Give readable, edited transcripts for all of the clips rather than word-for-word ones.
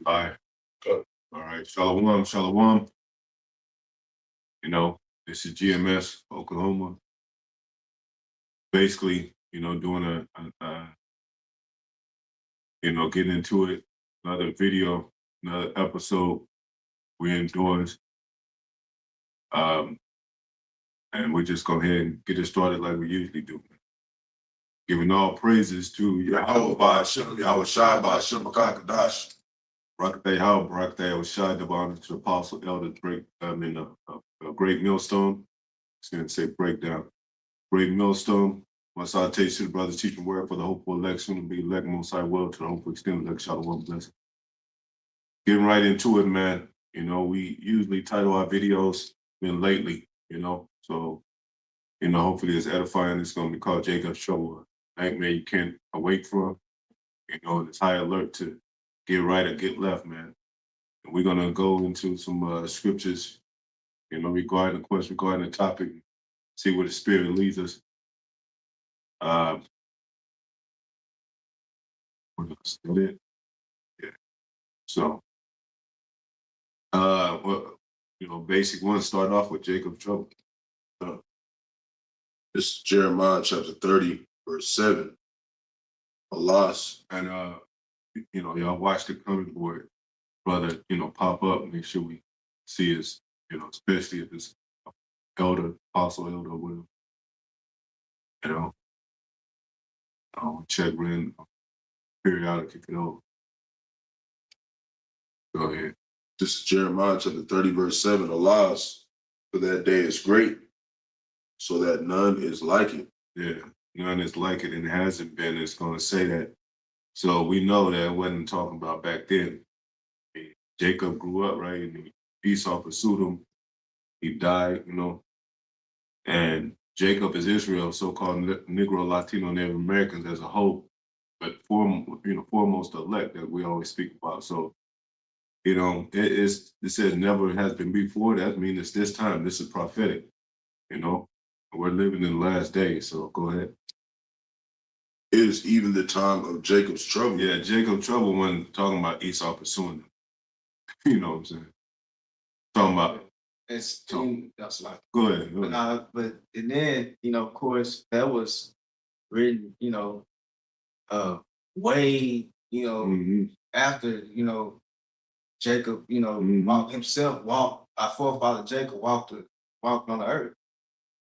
All right. All right. Shalom, shalom. This is GMS, Oklahoma. Basically, doing getting into it. Another video, another episode. We're indoors. And we're just go ahead and get it started like we usually do. Giving all praises to Yahawah, Bahasham, Yahawashi, Bahasham, Qadash. Barak, Yahawashi, the honor to the apostle, elder, a great millstone. It's going to say breakdown. Great millstone. My salutation to the brothers teaching word for the hopeful election to be elect most high will to the hopeful extended elect shalom blessing. Getting right into it, man. We usually title our videos lately, so hopefully it's edifying. It's going to be called Jacob's Trouble. Nightmare you can't awake from. It's high alert to get right or get left, man. And we're going to go into some scriptures, regarding the topic, see where the spirit leads us. Still it? Yeah. So, basic one, start off with Jacob's trouble. This is Jeremiah chapter 30, verse 7. A loss. And, y'all watch the coming board, brother, pop up, make sure we see us, especially if it's elder, apostle, elder, whatever. Check in periodically, Go ahead. This is Jeremiah chapter 30, verse 7. A loss, for that day is great, so that none is like it. Yeah, none is like it, and it hasn't been. It's going to say that. So we know that it wasn't talking about back then. Jacob grew up, right? And Esau pursued him. He died, And Jacob is Israel, so-called Negro, Latino, Native Americans as a whole, but foremost the elect that we always speak about. So, it says never has been before. That means it's this time. This is prophetic, We're living in the last days, so go ahead. It is even the time of Jacob's trouble. Yeah, Jacob's trouble when talking about Esau pursuing him. You know what I'm saying? Talking about that's like go ahead. But and then of course that was written way after Jacob our forefather Jacob walked on the earth.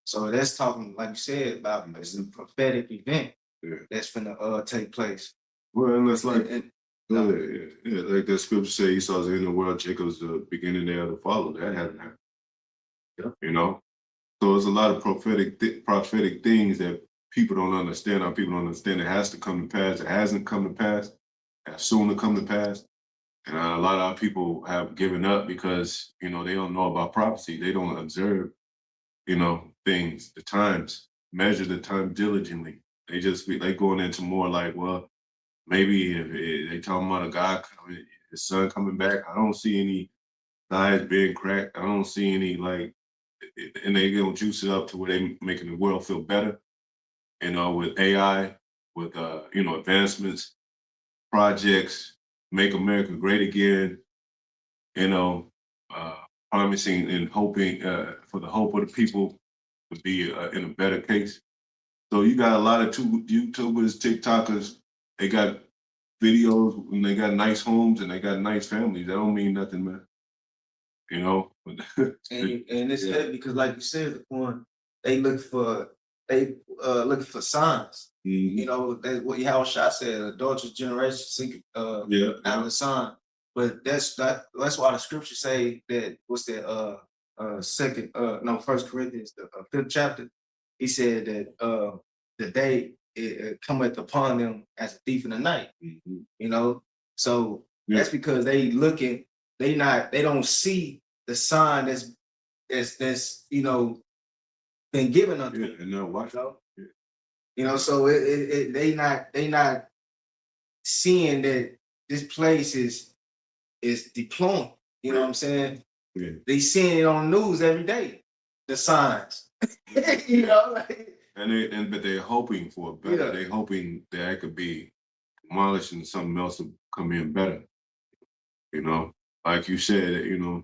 So that's talking, like you said, about it's a prophetic event that's gonna take place. Well, and that's like like the scripture say, Esau's in the world, Jacob's the beginning there to follow. That hasn't happened. Yeah. So there's a lot of prophetic things that people don't understand. Our people don't understand. It has to come to pass. It hasn't come to pass. It's soon to come to pass. And a lot of our people have given up because they don't know about prophecy. They don't observe things, the times, measure the time diligently. They going into more like, well, maybe if they talking about a God coming, his son coming back. I don't see any eyes being cracked. I don't see any and they gonna juice it up to where they making the world feel better. With AI, with advancements, projects, make America great again. Promising and hoping for the hope of the people to be in a better case. So you got a lot of YouTubers, TikTokers. They got videos and they got nice homes and they got nice families. That don't mean nothing, man. And it's heavy because, like you said, they look for looking for signs. That's what Yahawashi said. Adulterous generation seek out the sign. But that's why the scriptures say that. What's that? First Corinthians, the 5th chapter. He said that the day it cometh upon them as a thief in the night. So that's because they looking. They don't see the sign that's been given unto them. And now watch. So they not seeing that this place is deploying. You know what I'm saying? Yeah. They seeing it on the news every day. The signs. But they're hoping for better. They're hoping that it could be demolished and something else will come in better. You know, like you said, you know,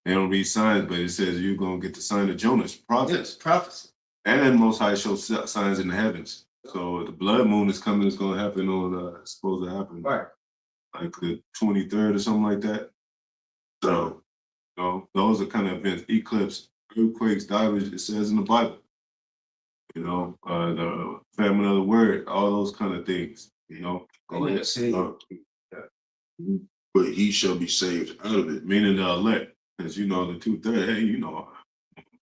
they don't read signs, but it says you're gonna get the sign of Jonas, prophets. Yes, prophecy. And then Most High shows signs in the heavens. So the blood moon is coming. It's gonna happen on. It's supposed to happen Right. like the 23rd or something like that. So, you know, those are kind of events. Eclipse, earthquakes, divers. It says in the Bible. You know, the famine of the word, all those kind of things. You know, go ahead. But he shall be saved out of it. Meaning the elect, because you know the 2/3. Hey, you know,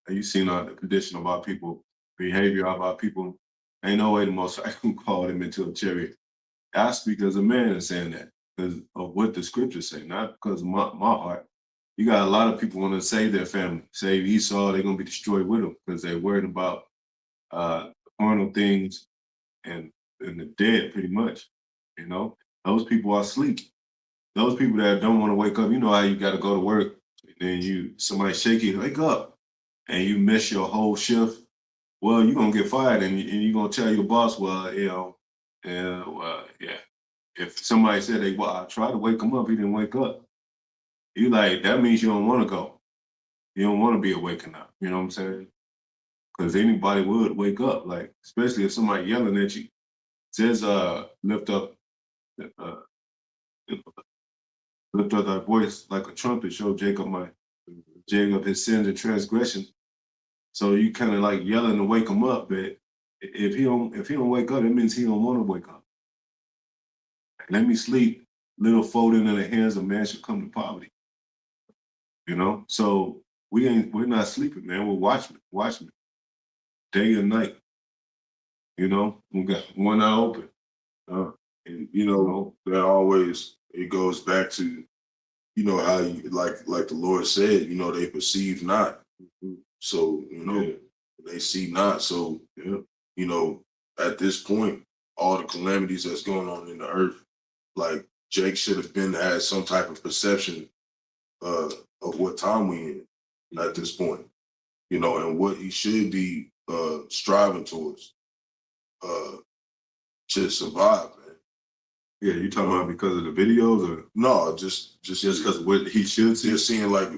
you seen the condition of our people, behavior of our people. Ain't no way the Most High can call them into a chariot. I speak as a man saying that because of what the scriptures say, not because of my heart. You got a lot of people want to save their family, save Esau. They're gonna be destroyed with them because they're worried about carnal things and the dead, pretty much. You know, those people are asleep. Those people that don't want to wake up, you know how you got to go to work, and then somebody shake you, wake up, and you miss your whole shift. Well, you're gonna get fired, and you're gonna tell your boss, well, you know, yeah. If somebody said, "Hey, well, I tried to wake him up, he didn't wake up," you like that means you don't want to go. You don't want to be awakened up. You know what I'm saying? Because anybody would wake up, like especially if somebody yelling at you. It says, lift up thy voice like a trumpet, show Jacob his sins and transgression. So you kind of like yelling to wake him up, but if he don't wake up, it means he don't want to wake up. Let me sleep, little folding in the hands of man should come to poverty. You know, so we're not sleeping, man. We're watchmen, day and night. You know, we got one eye open. And you know, that always it goes back to, you know, how you like the Lord said, you know, they perceive not. So, you know, they see not. So, you know, at this point, all the calamities that's going on in the earth, like Jake should have had some type of perception of what time we in at this point, you know, and what he should be striving towards to survive, man. Yeah, you talking about because of the videos or no, just because of what he should see? Just seeing like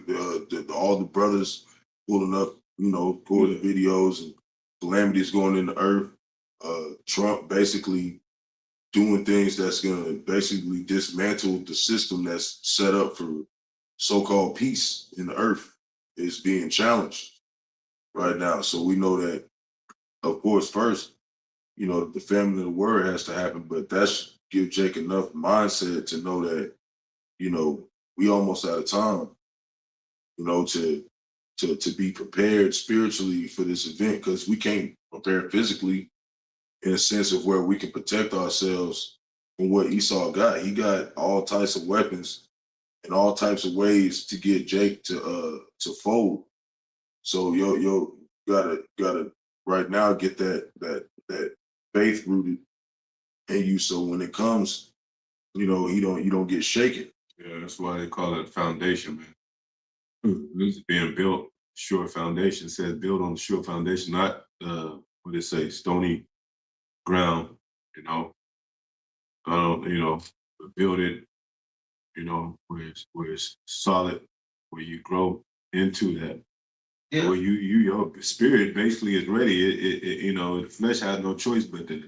all the brothers pulling up, you know, going to videos and calamities going in the earth. Trump basically doing things that's gonna basically dismantle the system that's set up for so-called peace in the earth is being challenged right now. So we know that, of course, first, you know, the family of the word has to happen, but that's give Jake enough mindset to know that, you know, we almost out of time, you know, to be prepared spiritually for this event, because we can't prepare physically in a sense of where we can protect ourselves from what Esau got. He got all types of weapons and all types of ways to get Jake to fold. So yo gotta right now get that faith rooted in you, so when it comes, you know, you don't get shaken. Yeah, that's why they call it foundation, man. This is being built, sure foundation. It says build on the sure foundation, not what it say, stony ground, you know. You know, build it, you know, where it's solid, where you grow into that. Yeah. Where your spirit basically is ready. It you know, the flesh has no choice but to,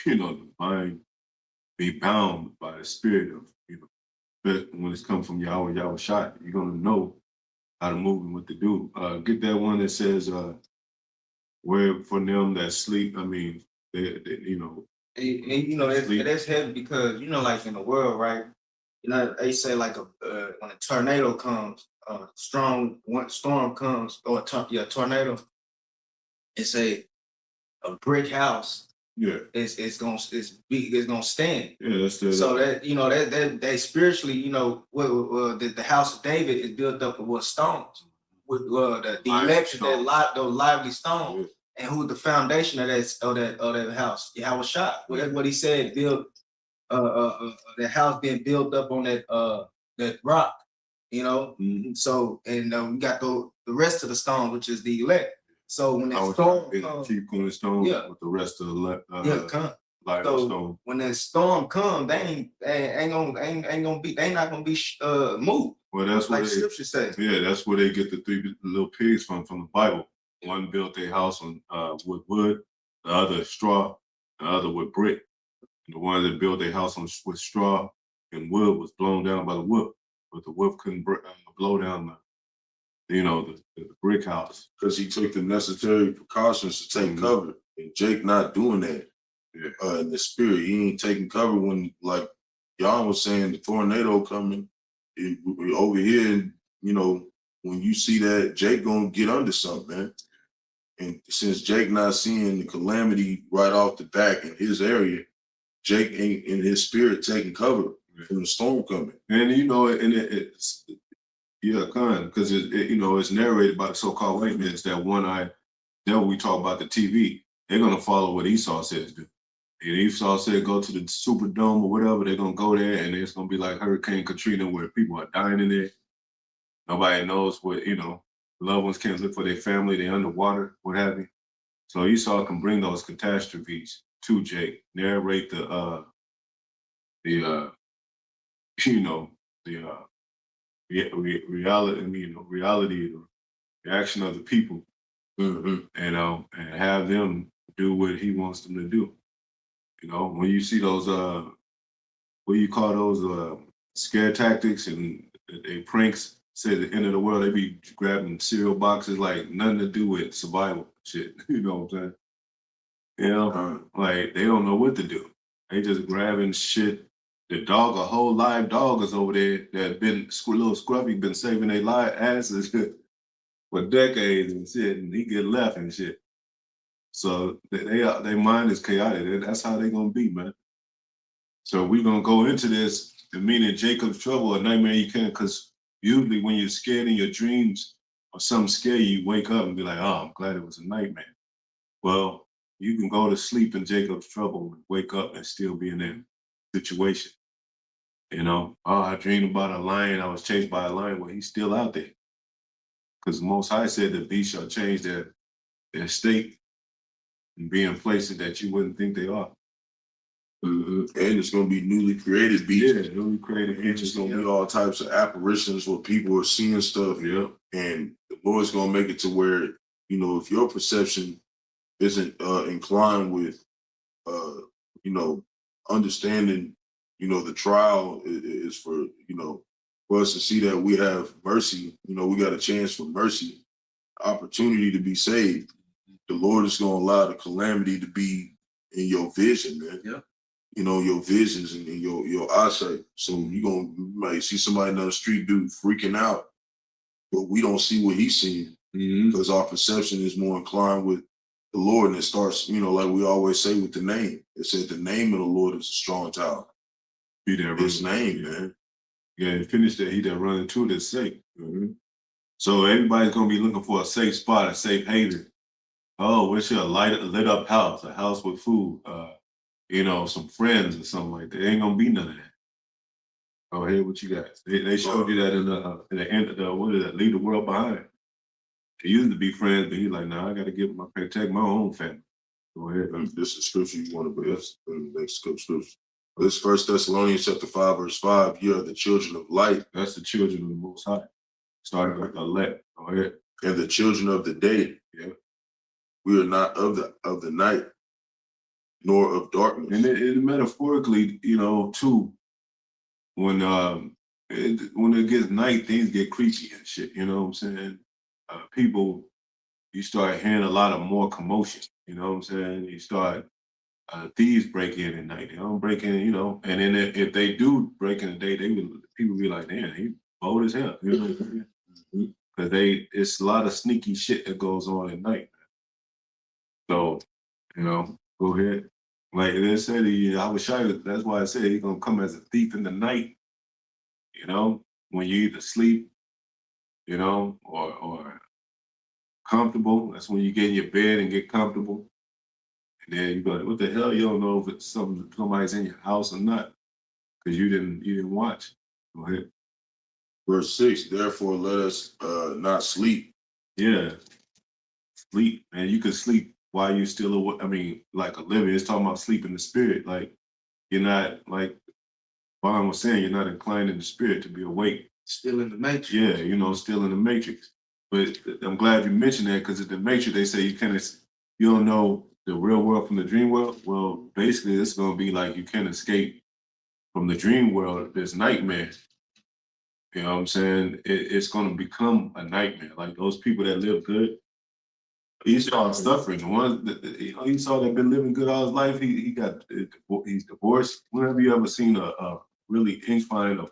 you know, the mind be bound by the spirit of, you know. But when it's come from Yahawashi, you're gonna know how to move and what to do. Get that one that says, where for them that sleep, I mean, they you know. And you know, that's heavy because, you know, like in the world, right? You know, they say like when a tornado comes, strong storm comes, or a tornado, it's a brick house. Yeah, it's gonna stand. yeah, that's the So that, you know, that spiritually, you know, the house of David is built up of what stones, with the electric, those lively stones. And who's the foundation of that house? Yahawashi. Well, that's what he said. Build the house being built up on that rock. You know. Mm-hmm. So and we got the rest of the stones, which is the elect. So when that storm comes, chief cornerstone, yeah, with the rest of the Light So storm. when that storm come, they ain't gonna be, they not gonna be moved. Well, that's what Like scripture says. yeah, that's where they get the three little pigs from the Bible. One built a house on with wood, the other straw, the other with brick. And the one that built a house with straw and wood was blown down by the wolf, but the wolf couldn't blow down the brick house. Because he took the necessary precautions to take cover. And Jake not doing that. Yeah. In the spirit, he ain't taking cover when, like Jan was saying, the tornado coming. Over here, and when you see that, Jake gonna get under something, man. And since Jake not seeing the calamity right off the back in his area, Jake ain't in his spirit taking cover from the storm coming. And it's because it's narrated by the so-called white men. It's that one-eyed devil we talk about the TV. They're gonna follow what Esau says do. And Esau said go to the Superdome or whatever. They're gonna go there, and it's gonna be like Hurricane Katrina, where people are dying in there. Nobody knows what loved ones can't look for their family. They're underwater, what have you. So Esau can bring those catastrophes to Jake, narrate the reality, the action of the people, and have them do what he wants them to do. When you see those, what do you call those, scare tactics and they pranks, say at the end of the world, they be grabbing cereal boxes like nothing to do with survival shit. You know what I'm saying? Like they don't know what to do. They just grabbing shit. The dog, a whole live dog is over there that been little scruffy, been saving their live asses for decades and shit, and he get left and shit. So their mind is chaotic. That's how they gonna be, man. So we're gonna go into this, the meaning Jacob's trouble, a nightmare you can't, because usually when you're scared in your dreams or something scary, you wake up and be like, oh, I'm glad it was a nightmare. Well, you can go to sleep in Jacob's trouble and wake up and still be in that situation. I dreamed about a lion. I was chased by a lion. Well, he's still out there. Because the Most High said the beast shall change their state and be in places that you wouldn't think they are. And it's going to be newly created beasts. Yeah, newly created beasts. It's going to be all types of apparitions where people are seeing stuff. Yeah. And the Lord's going to make it to where, if your perception isn't inclined with, understanding, the trial is for us to see that we have mercy. We got a chance for mercy, opportunity to be saved. The Lord is going to allow the calamity to be in your vision, man. Yeah. Your visions and your eyesight. So you might see somebody down the street, dude, freaking out, but we don't see what he's seeing because our perception is more inclined with the Lord. And it starts, like we always say with the name. It said the name of the Lord is a strong tower. Be there. His name, man. Yeah, and finish that. He that run into it is safe. So everybody's gonna be looking for a safe spot, a safe haven. Oh, where's your lit up house, a house with food, some friends or something like that. Ain't gonna be none of that. Oh, here, what you got? They showed you that in the end of what is that? Leave the world behind. They used to be friends, but he's like, nah, I got to protect my own family. Go ahead. This is scripture you want to be. That's the next scripture. This 1 Thessalonians chapter 5, verse 5. You are the children of light. That's the children of the Most High. Starting with elect. Go ahead. And the children of the day. Yeah. We are not of the night, nor of darkness. And it metaphorically, too, when it gets night, things get creepy and shit. You know what I'm saying? People, you start hearing a lot of more commotion. You know what I'm saying? You start thieves break in at night. They don't break in, and then if they do break in the day, people be like, damn, he bold as hell. You know what I'm saying? Because it's a lot of sneaky shit that goes on at night. So, go ahead. Like they said, Yahawashi, that's why I said he's gonna come as a thief in the night. When you either sleep, or comfortable. That's when you get in your bed and get comfortable. And then you go, what the hell? You don't know if it's somebody's in your house or not, because you didn't watch. Go ahead. Verse 6. Therefore, let us not sleep. Yeah, sleep, man. You can sleep why you still, I mean, like Olivia is talking about sleep in the spirit. Like, you're not, like Vaughn was saying, you're not inclined in the spirit to be awake. Still in the matrix. Yeah, you know, still in the matrix. But I'm glad you mentioned that, because in the matrix, they say you don't know the real world from the dream world. Well, basically, it's going to be like you can't escape from the dream world, this nightmare. You know what I'm saying? It's going to become a nightmare. Like those people that live good, Esau is suffering. The one that, you know, Esau that been living good all his life, he's divorced. When have you ever seen a really incline of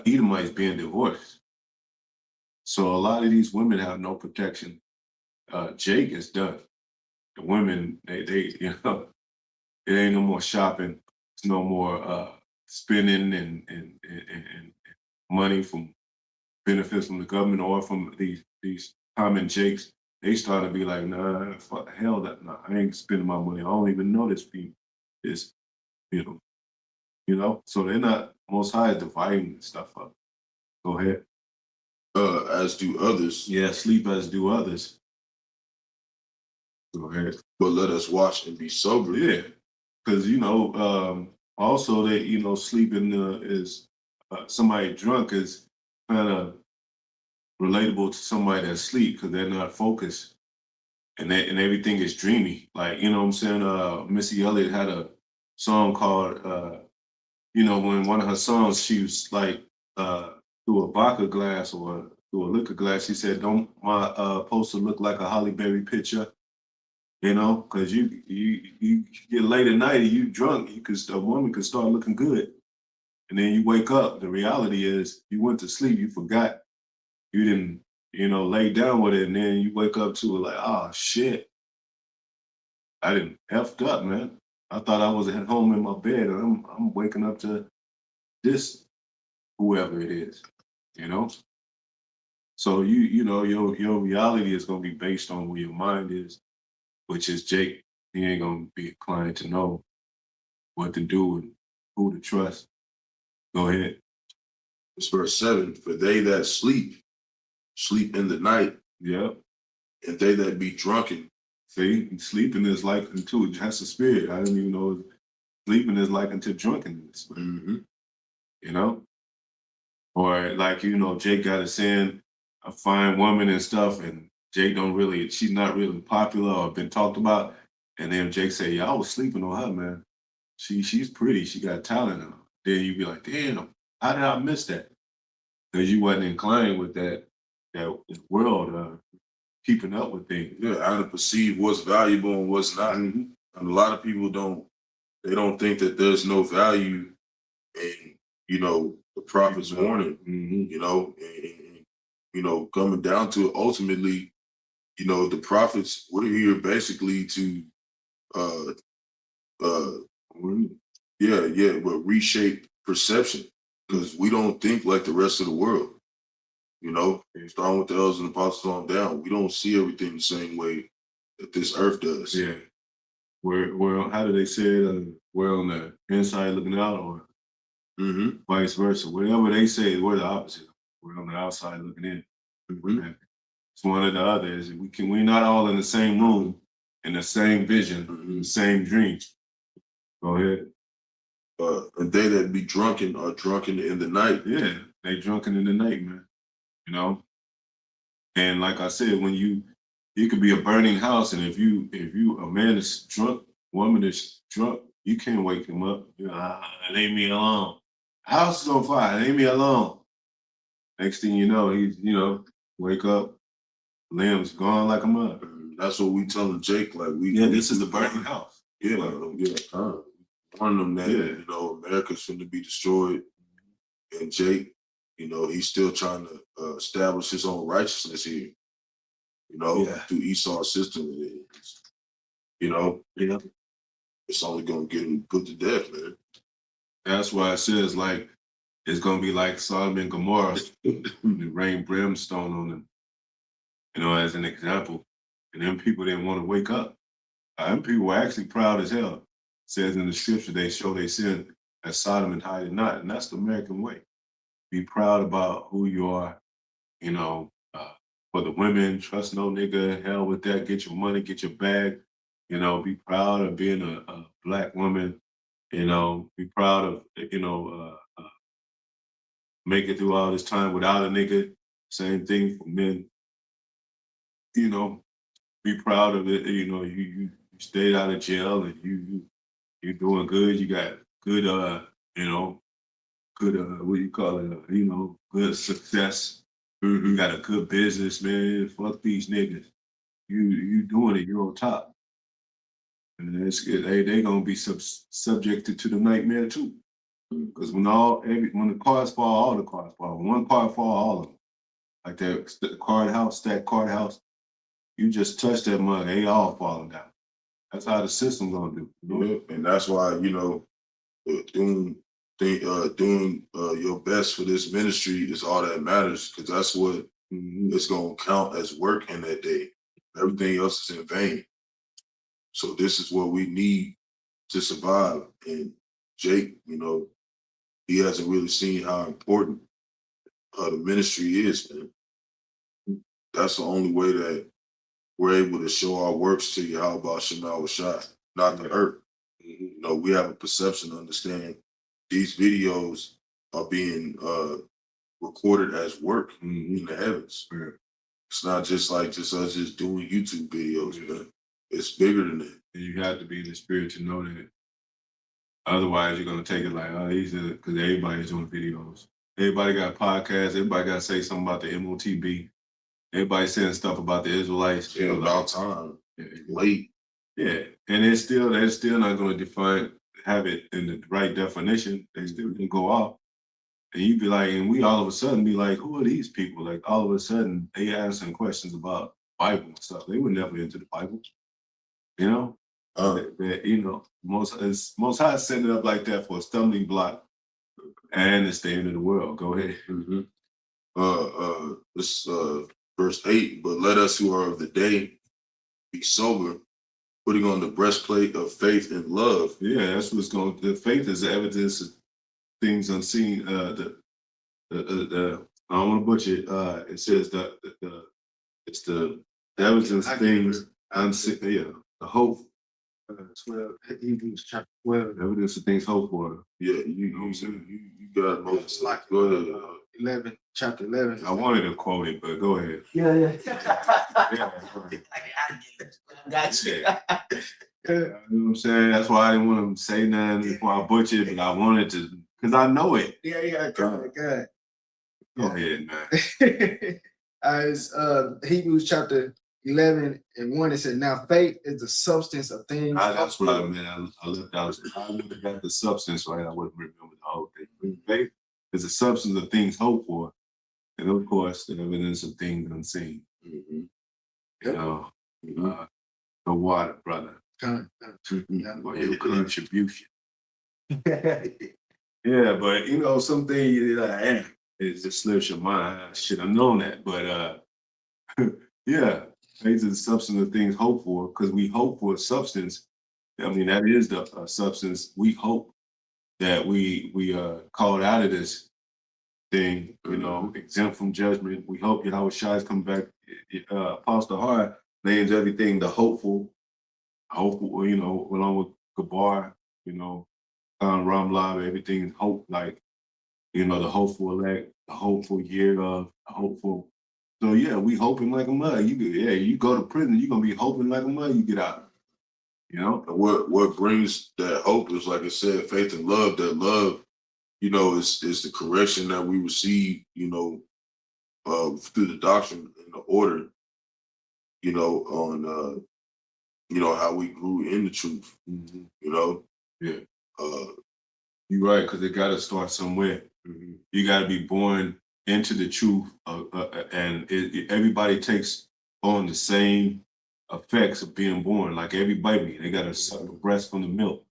Edomites being divorced? So a lot of these women have no protection. Jake is done. The women, they you know, it ain't no more shopping. It's no more spending and money from benefits from the government or from these common Jakes. They start to be like, nah, fuck hell, nah, I ain't spending my money. I don't even know this people. This, you know. So they're not. Most High is dividing stuff up. Go ahead. As do others. Yeah, sleep as do others. Go ahead. But let us watch and be sober. Yeah, because you know, also that you know, sleeping is somebody drunk is kind of relatable to somebody that's asleep because they're not focused and everything is dreamy. Like, you know what I'm saying? Missy Elliott had a song called, you know, when one of her songs, she was like, through a vodka glass or through a liquor glass, she said, don't my poster look like a Holly Berry picture? You know, because you get late at night and you drunk, a woman could start looking good. And then you wake up. The reality is you went to sleep, you forgot. You didn't, you know, lay down with it, and then you wake up to it like, oh shit, I didn't effed up, man. I thought I was at home in my bed, and I'm waking up to this, whoever it is, you know. So you know your reality is gonna be based on where your mind is, which is Jake. He ain't gonna be inclined to know what to do and who to trust. Go ahead. It's verse 7. For they that sleep in the night, Yep. and they that be drunken. See, sleeping is likened to just a spirit. I didn't even know sleeping is likened to drunkenness. Mm-hmm. You know? Or like, you know, Jake got to send a fine woman and stuff, and Jake she's not really popular or been talked about. And then Jake say, yeah, I was sleeping on her, man. She's pretty, she got talent on her. Then you be like, damn, how did I miss that? Because you wasn't inclined with that world, keeping up with things. Yeah, how to perceive what's valuable and what's not. Mm-hmm. And a lot of people don't think that there's no value in, you know, the prophet's warning, Mm-hmm. you know, and, you know, coming down to it, ultimately, you know, the prophets, we're here basically to, but reshape perception, because we don't think like the rest of the world, you know, starting with the elders and apostles on down. We don't see everything the same way that this earth does. Yeah. We're how do they say it? We're on the inside looking out, or vice versa. Whatever they say, we're the opposite. We're on the outside looking in. Mm-hmm. It's one or the other. We're not all in the same room, in the same vision, the same dream. Go ahead. And they that be drunken are drunken in the night. Yeah, they drunken in the night, man. You know? And like I said, when you could be a burning house, and if a man is drunk, woman is drunk, you can't wake him up. You know, leave me alone. House is on fire, leave me alone. Next thing you know, he's, you know, wake up, limbs gone like a mud. That's what we telling Jake, like this is the burning house. Yeah, warning them that, you know, America's finna be destroyed. And Jake, you know, he's still trying to establish his own righteousness here, you know, through Esau's system. You know, it's only gonna get him put to death, man. That's why it says, like, it's gonna be like Sodom and Gomorrah. It rained brimstone on them, you know, as an example. And then people didn't want to wake up. Them people were actually proud as hell. It says in the scripture, they show they sin as Sodom and hide it not. And that's the American way. Be proud about who you are, you know, For the women, trust no nigga, hell with that, get your money, get your bag, you know, be proud of being a Black woman, you know, be proud of, you know, make it through all this time without a nigga. Same thing for men, you know, be proud of it, you know, you stayed out of jail and you're doing good, you got good, you know, good, what do you call it, you know, good success. You got a good business, man. Fuck these niggas. You doing it. You're on top, and they gonna be subjected to the nightmare too. Because when when the cars fall, all the cars fall. When one car fall, all of them. Like that card house, that card house. You just touch that mug, they all falling down. That's how the system gonna do. You know? Yeah, and that's why, you know, doing your best for this ministry is all that matters, because that's what it's gonna count as work in that day. Everything else is in vain. So this is what we need to survive. And Jake, you know, he hasn't really seen how important the ministry is, man. That's the only way that we're able to show our works to Yahawashi, not the earth. You know, we have a perception to understand these videos are being recorded as work in the heavens. Yeah. It's not just like us just doing YouTube videos, man. It's bigger than that. And you have to be in the spirit to know that. Otherwise, you're gonna take it like, oh, these are because everybody's doing videos. Everybody got podcasts. Everybody got to say something about the MOTB. Everybody saying stuff about the Israelites. Yeah, about time. Yeah. Late. Yeah, and they're still not going to have it in the right definition. They still can go off, and you be like, and we all of a sudden be like, who are these people? Like all of a sudden they asking questions about Bible and stuff. They were never into the Bible, you know. You know, most High set it up like that for a stumbling block, and it's the end of the world. Go ahead. This verse 8. But let us who are of the day be sober, putting on the breastplate of faith and love. Yeah, that's what's going. The faith is the evidence of things unseen. I don't want to butcher it. It says it's the evidence of things unseen. Yeah, the hope. 12, Hebrews chapter 12. Evidence of things hoped for. Yeah, you got most. Like Go ahead. 11, chapter 11. I wanted to quote it, but go ahead. Yeah. Yeah, I got you. you know what I'm saying? That's why I didn't want to say nothing before I butcher it, but I wanted to, because I know it. Yeah, good. Go ahead, man. It's Hebrews chapter 11 and 1. It said, now faith is the substance of things. That's what I meant. I left out. I would have got the substance right. I wouldn't remember the whole thing. Faith is the substance of things hoped for, and of course, the evidence of things unseen. You know, the water, brother. For your contribution. Yeah, but you know, something it just slips your mind. I should have known that, but yeah, faith is the substance of things hoped for, because we hope for a substance. I mean, that is the substance. We hope that we are called out of this thing, you know, exempt from judgment. We hope Yahawashi come back. Apostle Hart names everything the hopeful, you know, along with Gabar, you know, Ramla, everything is hope, like, you know, the hopeful elect, the hopeful year of, the hopeful. So yeah, we hoping like a mud. You go to prison, you're gonna be hoping like a mud. You get out, you know. And what brings that hope is, like I said, faith and love. That love, you know, is the correction that we receive, you know, through the doctrine and the order, you know, on you know, how we grew in the truth. You know, yeah. You're right, because it got to start somewhere. You got to be born into the truth, and everybody takes on the same effects of being born. Like every baby, they got to suck the breast from the milk.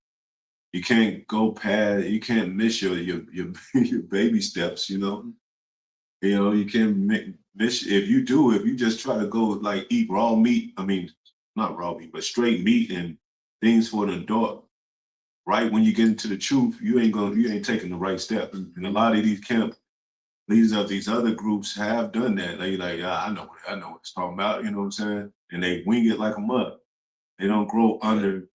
You can't go past. You can't miss your your baby steps. You know, you can't miss. If you just try to go like eat raw meat. I mean, not raw meat, but straight meat and things for an adult. Right when you get into the truth, you ain't taking the right steps. And a lot of these camp leaders of these other groups have done that. They like, yeah, I know what it's talking about. You know what I'm saying? And they wing it like a mug. They don't grow under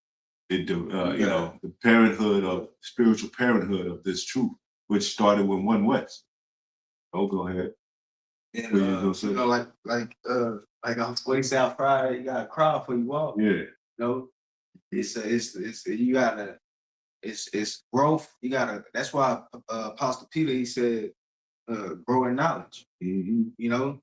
you know, the parenthood of spiritual parenthood of this truth, which started with One West. Oh, go ahead. And What you gonna say? you know, like on Way South Friday, you gotta cry for you walk. Yeah. You know, it's you gotta it's growth. You gotta. That's why Apostle Peter, he said, grow in knowledge. Mm-hmm. You know,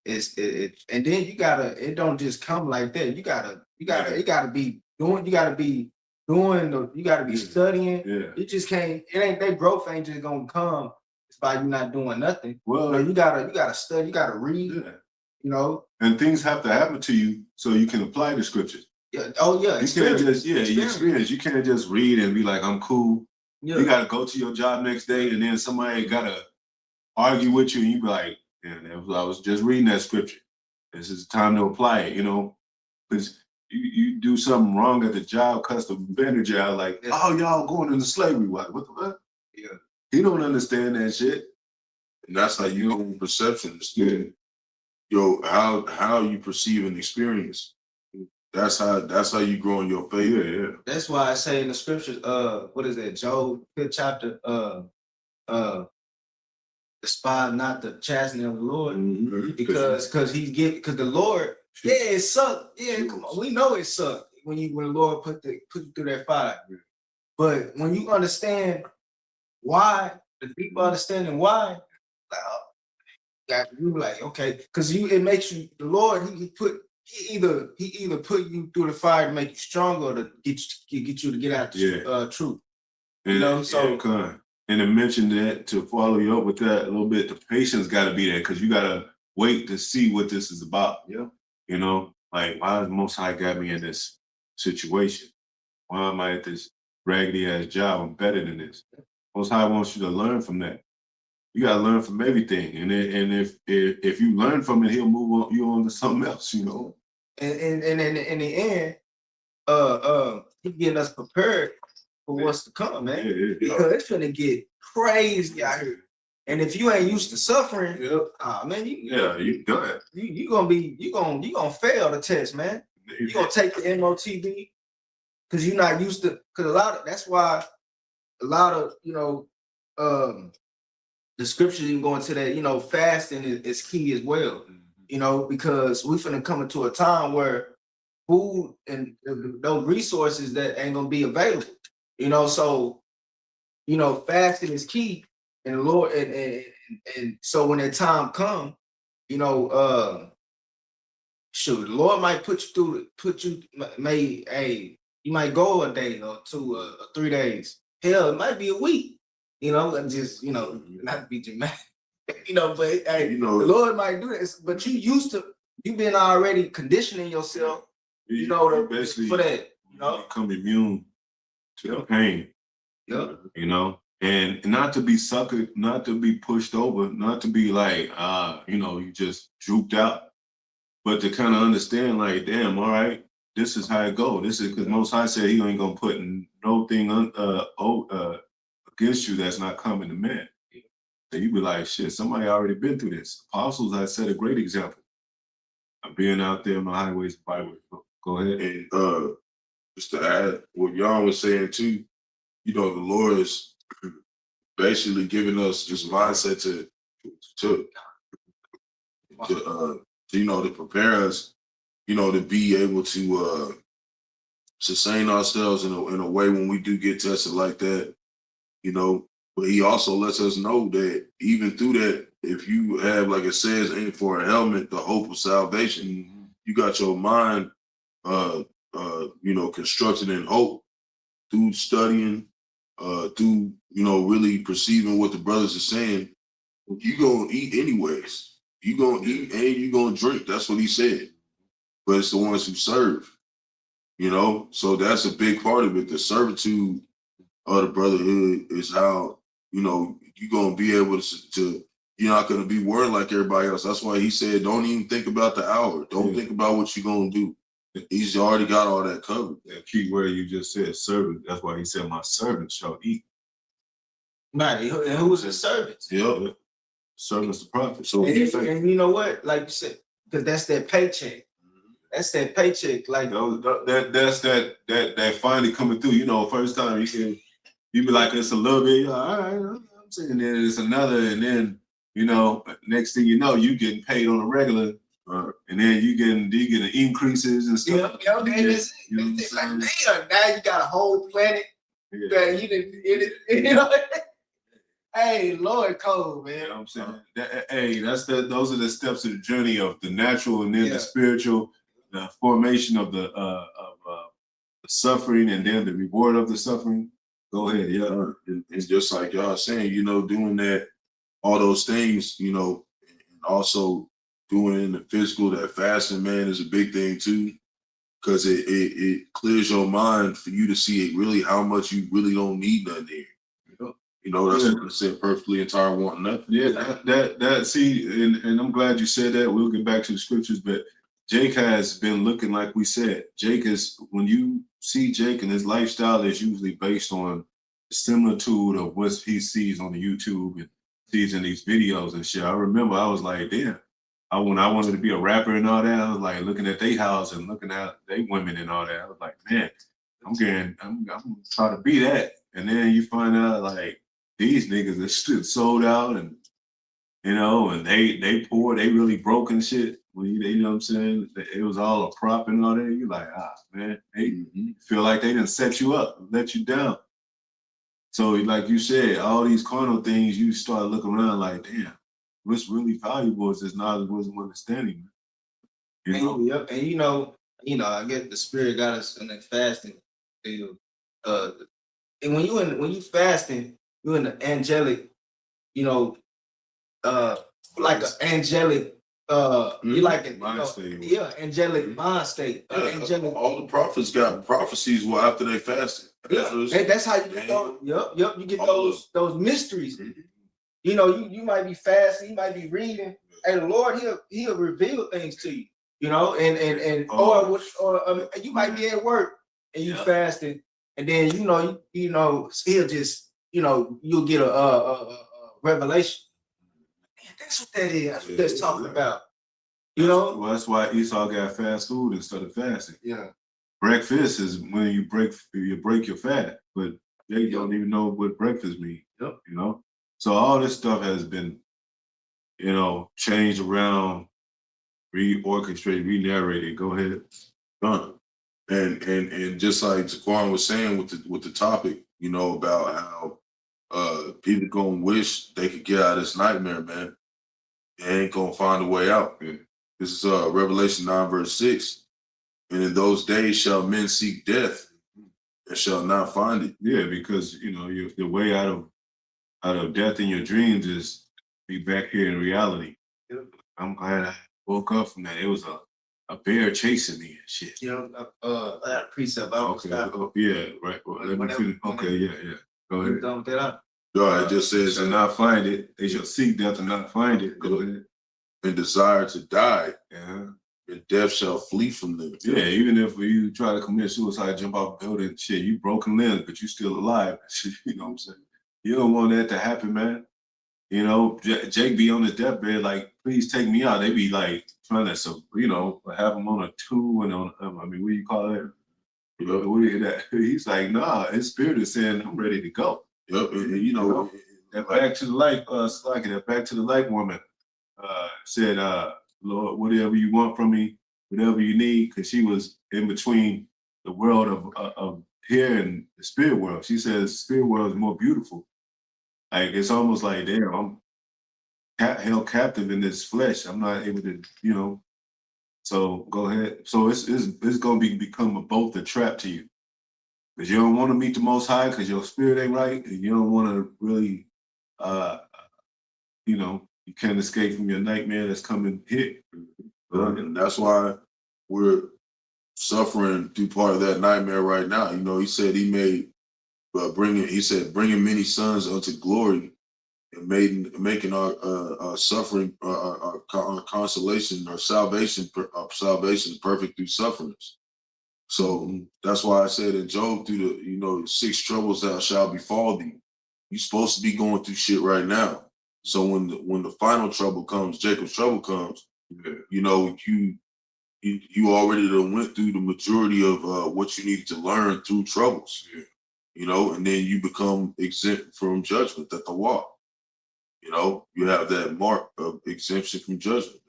and then you gotta. It don't just come like that. You gotta it gotta be doing. You gotta be doing. You gotta be studying. Yeah. It just can't. It ain't that growth ain't just gonna come. It's by you not doing nothing. Well, you gotta study. You gotta read. Yeah. You know, and things have to happen to you so you can apply the scriptures. Yeah. Oh yeah. You can't just you experience. You can't just read and be like, I'm cool. Yeah. You gotta go to your job next day, and then somebody gotta argue with you, and you be like, man, I was just reading that scripture. This is the time to apply it, you know, because you do something wrong at the job, custom manager out like, oh, y'all going into slavery. What the fuck? Yeah. He don't understand that shit. And that's how you own perceptions. Yeah. Yo, how you perceive an experience. That's how you grow in your faith. Yeah. That's why I say in the scriptures, what is that, Job 5th chapter, despise not the chastening of the Lord, because the Lord, it sucked. Yeah, come on, we know it sucked when the Lord put you through that fire. But when you understand why, the deeper understanding why, you like, okay, because it makes you, the Lord, he either put you through the fire to make you stronger, or to get you to get out the truth. And, you know, so and to mention that, to follow you up with that a little bit, the patience got to be there, because you got to wait to see what this is about. Yeah. You know, like, why has Most High got me in this situation? Why am I at this raggedy ass job? I'm better than this. Most High wants you to learn from that. You got to learn from everything, and if you learn from it, he'll move on to something else. You know. And in the end, he's getting us prepared for what's to come, man. Yeah. Because it's gonna get crazy out here. And if you ain't used to suffering, man, you done. You gonna fail the test, man. You gonna take the MOTB because you're not used to. Because that's why a lot of the scriptures even go into that. Fasting is key as well. Because we finna come into a time where food and those resources that ain't gonna be available. So fasting is key, and the Lord, and so when that time come, the Lord might you might go a day or 2 or 3 days. Hell, it might be a week. And just not to be dramatic, but hey, the Lord might do this. But you've been already conditioning yourself, basically for that. You become immune to the pain. Yeah. And not to be suckered, not to be pushed over, not to be like, you just drooped out, but to kind of understand, like, damn, all right, this is how it go. This is because Most High said he ain't gonna put no thing against you that's not coming to man. And you be like, shit, somebody already been through this. Apostles, I set a great example of being out there on the highways and byways. Go ahead. And just to add what y'all was saying too, the Lord is basically giving us this mindset to prepare us, to be able to sustain ourselves in a way when we do get tested like that, But he also lets us know that even through that, if you have, like it says, aim for a helmet, the hope of salvation, you got your mind, constructed in hope through studying, through, really perceiving what the brothers are saying. You gonna eat anyways. You gonna eat and you gonna drink. That's what he said. But it's the ones who serve, So that's a big part of it. The servitude of the brotherhood is how, you're going to be able to, you're not going to be worried like everybody else. That's why he said, don't even think about the hour. Don't think about what you're going to do. He's already got all that covered. That key word you just said, servant. That's why he said, my servant shall eat. Right. And who's his servants? Yep. Servants to profit. So And you know what? Like you said, because that's that paycheck. That's that paycheck. Like that's that finally coming through. You know, first time you be like it's a little bit. All right, I'm saying then it's another, and then you know, next thing you know, you getting paid on a regular, and then you getting increases and stuff. Yeah, and it's like, damn, now you got a whole planet that you didn't, you know. Hey, Lord Cole, man. You know what I'm saying? Those are the steps of the journey of the natural and then the spiritual, the formation of the suffering and then the reward of the suffering. Go ahead, yeah. It's just like y'all saying, you know, doing that, all those things, you know, and also doing it in the physical, that fasting, man, is a big thing too. Because it clears your mind for you to see really how much you really don't need nothing here. You know, that's what I said perfectly and tired of wanting nothing. Yeah, that see, and I'm glad you said that. We'll get back to the scriptures, but Jake has been looking like we said. Jake is, when you see Jake and his lifestyle is usually based on the similitude of what he sees on the YouTube and sees in these videos and shit. I remember I was like, damn, when I wanted to be a rapper and all that, I was like looking at their house and looking at they women and all that. I was like, man, I'm gonna try to be that. And then you find out like these niggas are still sold out, and you know, and they poor, they really broke and shit. When you know what I'm saying? It was all a prop and all that. You like, man, they feel like they didn't set you up, let you down. So like you said, all these carnal things, you start looking around like, damn, what's really valuable is this knowledge, wisdom, understanding. You know? And you know, I guess the spirit got us in that fasting deal. And when you fasting, you're in the angelic, you know, like an angelic, you like it, mind state. Angelic mind state. Angelic. All the prophets got prophecies after they fasted. That's how you get those. Yep. You get those mysteries. You know, you might be fasting, you might be reading, and the Lord he'll reveal things to you. You know, or you might be at work and you fasting, and then you know he'll just you'll get a revelation. Man, that's what that is. That's what that's talking about. You know, well, that's why Esau got fast food instead of fasting. Yeah. Breakfast is when you break your fast, but they don't even know what breakfast means. Yep. You know, so all this stuff has been, changed around, reorchestrated, re-narrated. Go ahead. And just like Zaquan was saying with the topic, you know, about how people gonna wish they could get out of this nightmare, man. They ain't gonna find a way out. Yeah. This is Revelation 9:6. And in those days shall men seek death and shall not find it. Yeah, because the way out of death in your dreams is be back here in reality. Yep. I'm glad I woke up from that. It was a bear chasing me and shit. I got a precept. Okay. Yeah, right. Well, let me finish. Okay, yeah. Go ahead. Done with that. God, it just says, and not find it. They shall seek death and not find it. Go ahead. And desire to die. Yeah. And death shall flee from them. Yeah, even if you try to commit suicide, jump off a building, shit, you broken limbs, but you still alive. You know what I'm saying? You don't want that to happen, man. You know, Jake be on his deathbed, like, please take me out. They be like trying to, have him on a tube and what do you call it? He's like, nah, his spirit is saying, I'm ready to go. Yep, and that back to the life, that back to the life woman said, Lord, whatever you want from me, whatever you need, because she was in between the world of here and the spirit world. She says the spirit world is more beautiful. Like, it's almost like, damn, I'm held captive in this flesh. I'm not able to, So go ahead. So it's going to become both a trap to you. Because you don't want to meet the Most High because your spirit ain't right, and you don't want to really, you can't escape from your nightmare that's coming here. And that's why we're suffering through part of that nightmare right now. You know, he said he made bringing many sons unto glory and making our suffering, our consolation, our salvation perfect through sufferings. So that's why I said in Job, through the 6 troubles that shall befall thee. You're supposed to be going through shit right now. So when the final trouble comes, Jacob's trouble comes, you know, you already done went through the majority of what you needed to learn through troubles, you know, and then you become exempt from judgment at the wall. You know, you have that mark of exemption from judgment.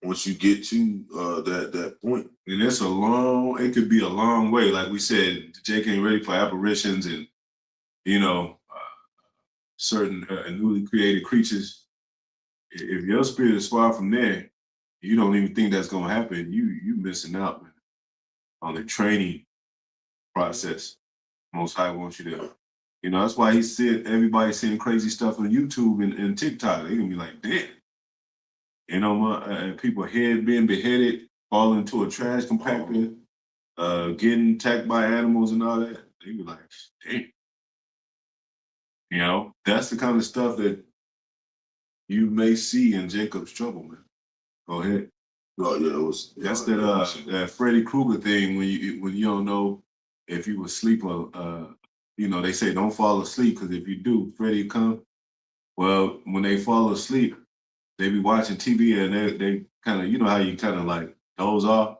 Once you get to that point. And it could be a long way. Like we said, Jake ain't ready for apparitions and, you know, certain newly created creatures. If your spirit is far from there, you don't even think that's gonna happen. You missing out, man, on the training process. Most High wants you to, you know, that's why he said everybody's seeing crazy stuff on YouTube and TikTok. They gonna be like, damn. You know, people head being beheaded, falling into a trash compactor, getting attacked by animals and all that. They be like, damn. You know, that's the kind of stuff that you may see in Jacob's trouble, man. Go ahead. Oh yeah, That's that Freddy Krueger thing when you don't know if you were asleep or you know, they say don't fall asleep because if you do, Freddy come. Well, when they fall asleep, they be watching TV and they kind of, you know how you kind of like doze off,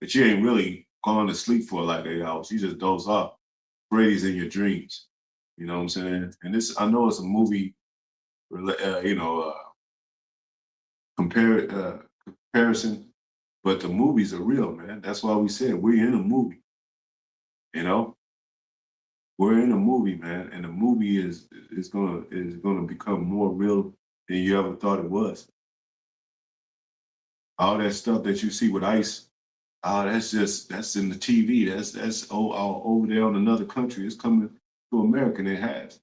but you ain't really going to sleep for like 8 hours. You just doze off. Freddy's in your dreams. You know what I'm saying? And this, I know it's a movie, you know, comparison, but the movies are real, man. That's why we said we're in a movie. You know, we're in a movie, man, and the movie is gonna become more real than you ever thought it was. All that stuff that you see with ICE, that's in the TV. That's all over there on another country. It's coming to America, and it has.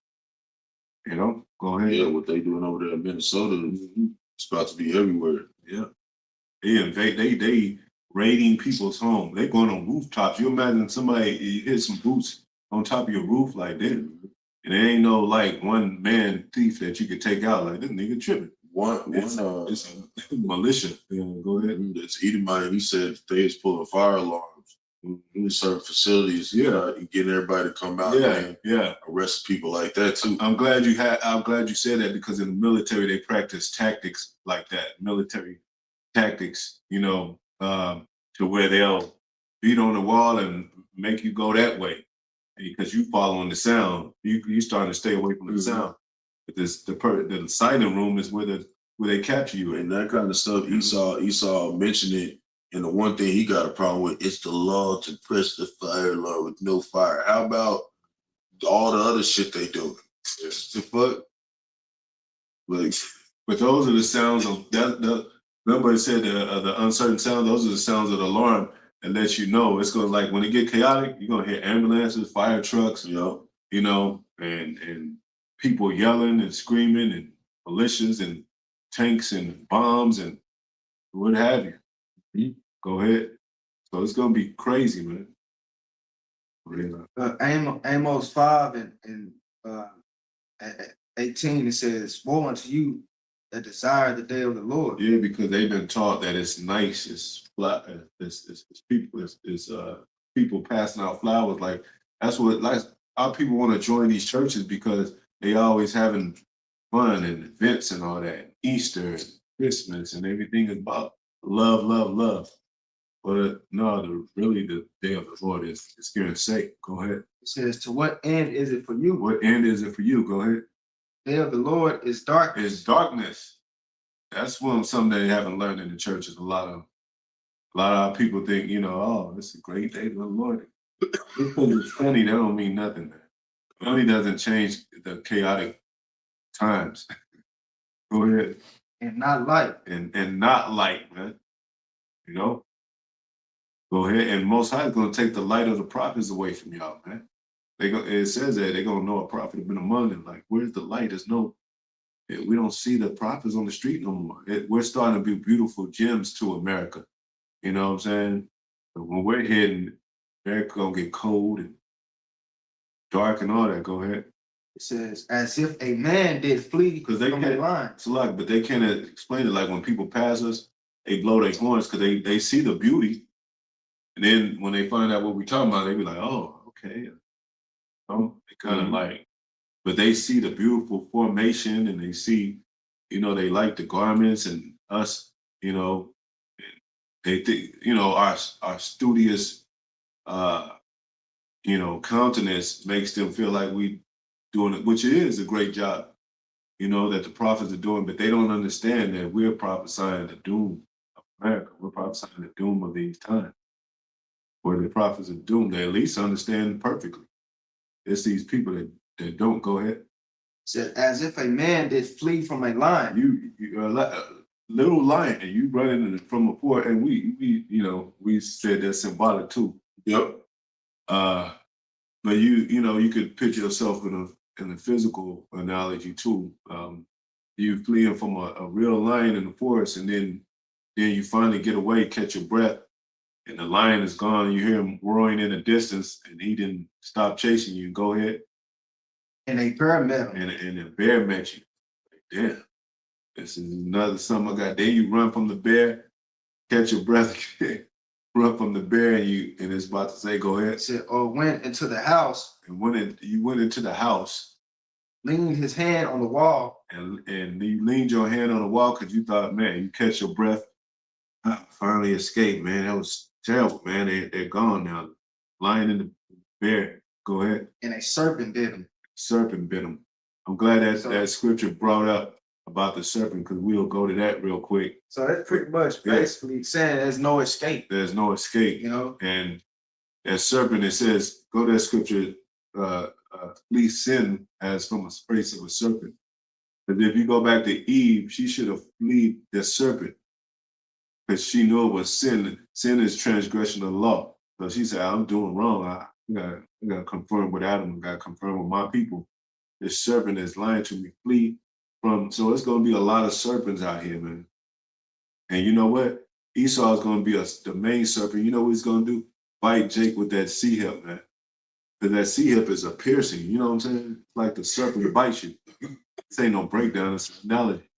You know, go ahead. Yeah, what they doing over there in Minnesota, it's about to be everywhere. Yeah, they raiding people's home. They going on rooftops. You imagine somebody hit some boots on top of your roof like that, and there ain't no like one man thief that you could take out like this nigga tripping. It's militia. Yeah, go ahead. It's Edomite. He said they was pulling fire alarms in certain facilities. And getting everybody to come out. Yeah. Arrest people like that too. I'm glad you said that because in the military they practice tactics like that. Military tactics, you know, to where they'll beat on the wall and make you go that way because you following the sound. You starting to stay away from the sound. But the silent room is where they capture you, and that kind of stuff. Esau mentioned it, and the one thing he got a problem with is the law to press the fire alarm with no fire. How about all the other shit they do? The fuck, like. But those are the sounds of that. Remember, it said the uncertain sound. Those are the sounds of the alarm that lets you know it's gonna, like, when it get chaotic, you're gonna hear ambulances, fire trucks, you know, and people yelling and screaming and militias and tanks and bombs and what have you. Go ahead. So it's gonna be crazy, man. Amos 5 and 18, it says, "Woe unto you that desire the day of the Lord." Yeah, because they've been taught that it's nice, it's flat, it's people passing out flowers. Like that's what, like, our people want to join these churches because they always having fun and events and all that. Easter and Christmas and everything is about love, love, love. But no, really the day of the Lord is Spirit's sake. Go ahead. It says, "To what end is it for you?" What end is it for you? Go ahead. Day of the Lord is darkness. It's darkness. That's something they haven't learned in the churches. A lot of our people think, you know, oh, it's a great day of the Lord. Because it's sunny, that don't mean nothing, man. Money doesn't change the chaotic times. Go ahead. And not light. And not light, man. You know? Go ahead. And Most High is going to take the light of the prophets away from y'all, man. It says that they're going to know a prophet have been among them. Like, where's the light? There's no, we don't see the prophets on the street no more. We're starting to be beautiful gems to America. You know what I'm saying? But when we're heading, America going to get cold and dark and all that. Go ahead. It says, "As if a man did flee because they from can't the line." It's like, but they can't explain it. Like when people pass us, they blow their horns because they see the beauty, and then when they find out what we're talking about, they be like, "Oh, okay." They kind of like but they see the beautiful formation and they see, you know, they like the garments and us, you know, they think, you know, our studious, you know, countenance makes them feel like we doing it, which is a great job, you know, that the prophets are doing, but they don't understand that we're prophesying the doom of America. We're prophesying the doom of these times. Where the prophets are doomed, they at least understand perfectly. It's these people that don't. Go ahead. Said, as if a man did flee from a lion. You a little lion, and you running from a fort, and we you know, we said that's symbolic too. Yep. But you know, you could picture yourself in a physical analogy too. You fleeing from a real lion in the forest, and then you finally get away, catch your breath, and the lion is gone. You hear him roaring in the distance, and he didn't stop chasing you. Go ahead. And a bear met him. And the bear met you. Like, damn, this is another something I got. Then you run from the bear, catch your breath, run from the bear, and it's about to say, go ahead. Said, or went into the house. And you went into the house, leaned his hand on the wall, and you leaned your hand on the wall because you thought, man, you catch your breath. I finally escaped, man. That was terrible, man. They're gone now. Lion and the bear. Go ahead. and a serpent bit him. Serpent bit him. I'm glad that scripture brought up about the serpent, because we'll go to that real quick. So that's pretty much basically saying there's no escape. There's no escape. You know? And that serpent, it says, go to that scripture, flee sin as from a space of a serpent. But if you go back to Eve, she should have fled the serpent, because she knew it was sin. Sin is transgression of the law. So she said, I'm doing wrong. I gotta confirm with Adam. I gotta confirm with my people. This serpent is lying to me. Flee from. So it's gonna be a lot of serpents out here, man. And you know what? Esau is gonna be the main serpent. You know what he's gonna do? Bite Jake with that sea hip, man. Because that sea hip is a piercing. You know what I'm saying? It's like the serpent bites you. This ain't no breakdown. It's an analogy.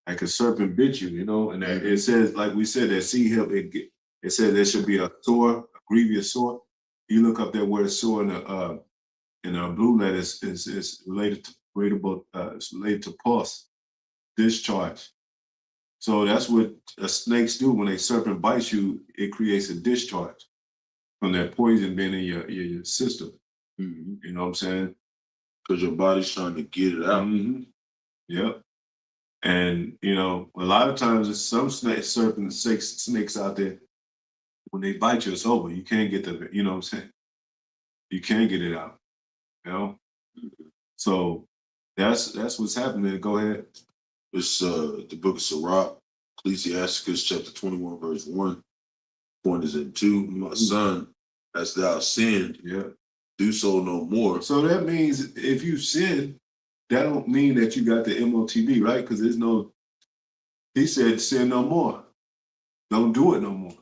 Like a serpent bit you, you know. And it says, like we said, that sea hip. It says there should be a sore, a grievous sore. You look up that word sore in the blue letters is related to pus, discharge. So that's what snakes do. When a serpent bites you, it creates a discharge from that poison being in your system. Mm-hmm. You know what I'm saying? Because your body's trying to get it out. Mm-hmm. Yep. And you know, a lot of times there's some snakes out there. When they bite you, it's over. You can't get you know what I'm saying? You can't get it out. You know? So that's what's happening. Go ahead. It's the book of Sirach, Ecclesiasticus chapter 21, verse 1. Point is in 2. My son, as thou sinned, do so no more. So that means if you sin, that don't mean that you got the MOTB, right? Because he said sin no more. Don't do it no more.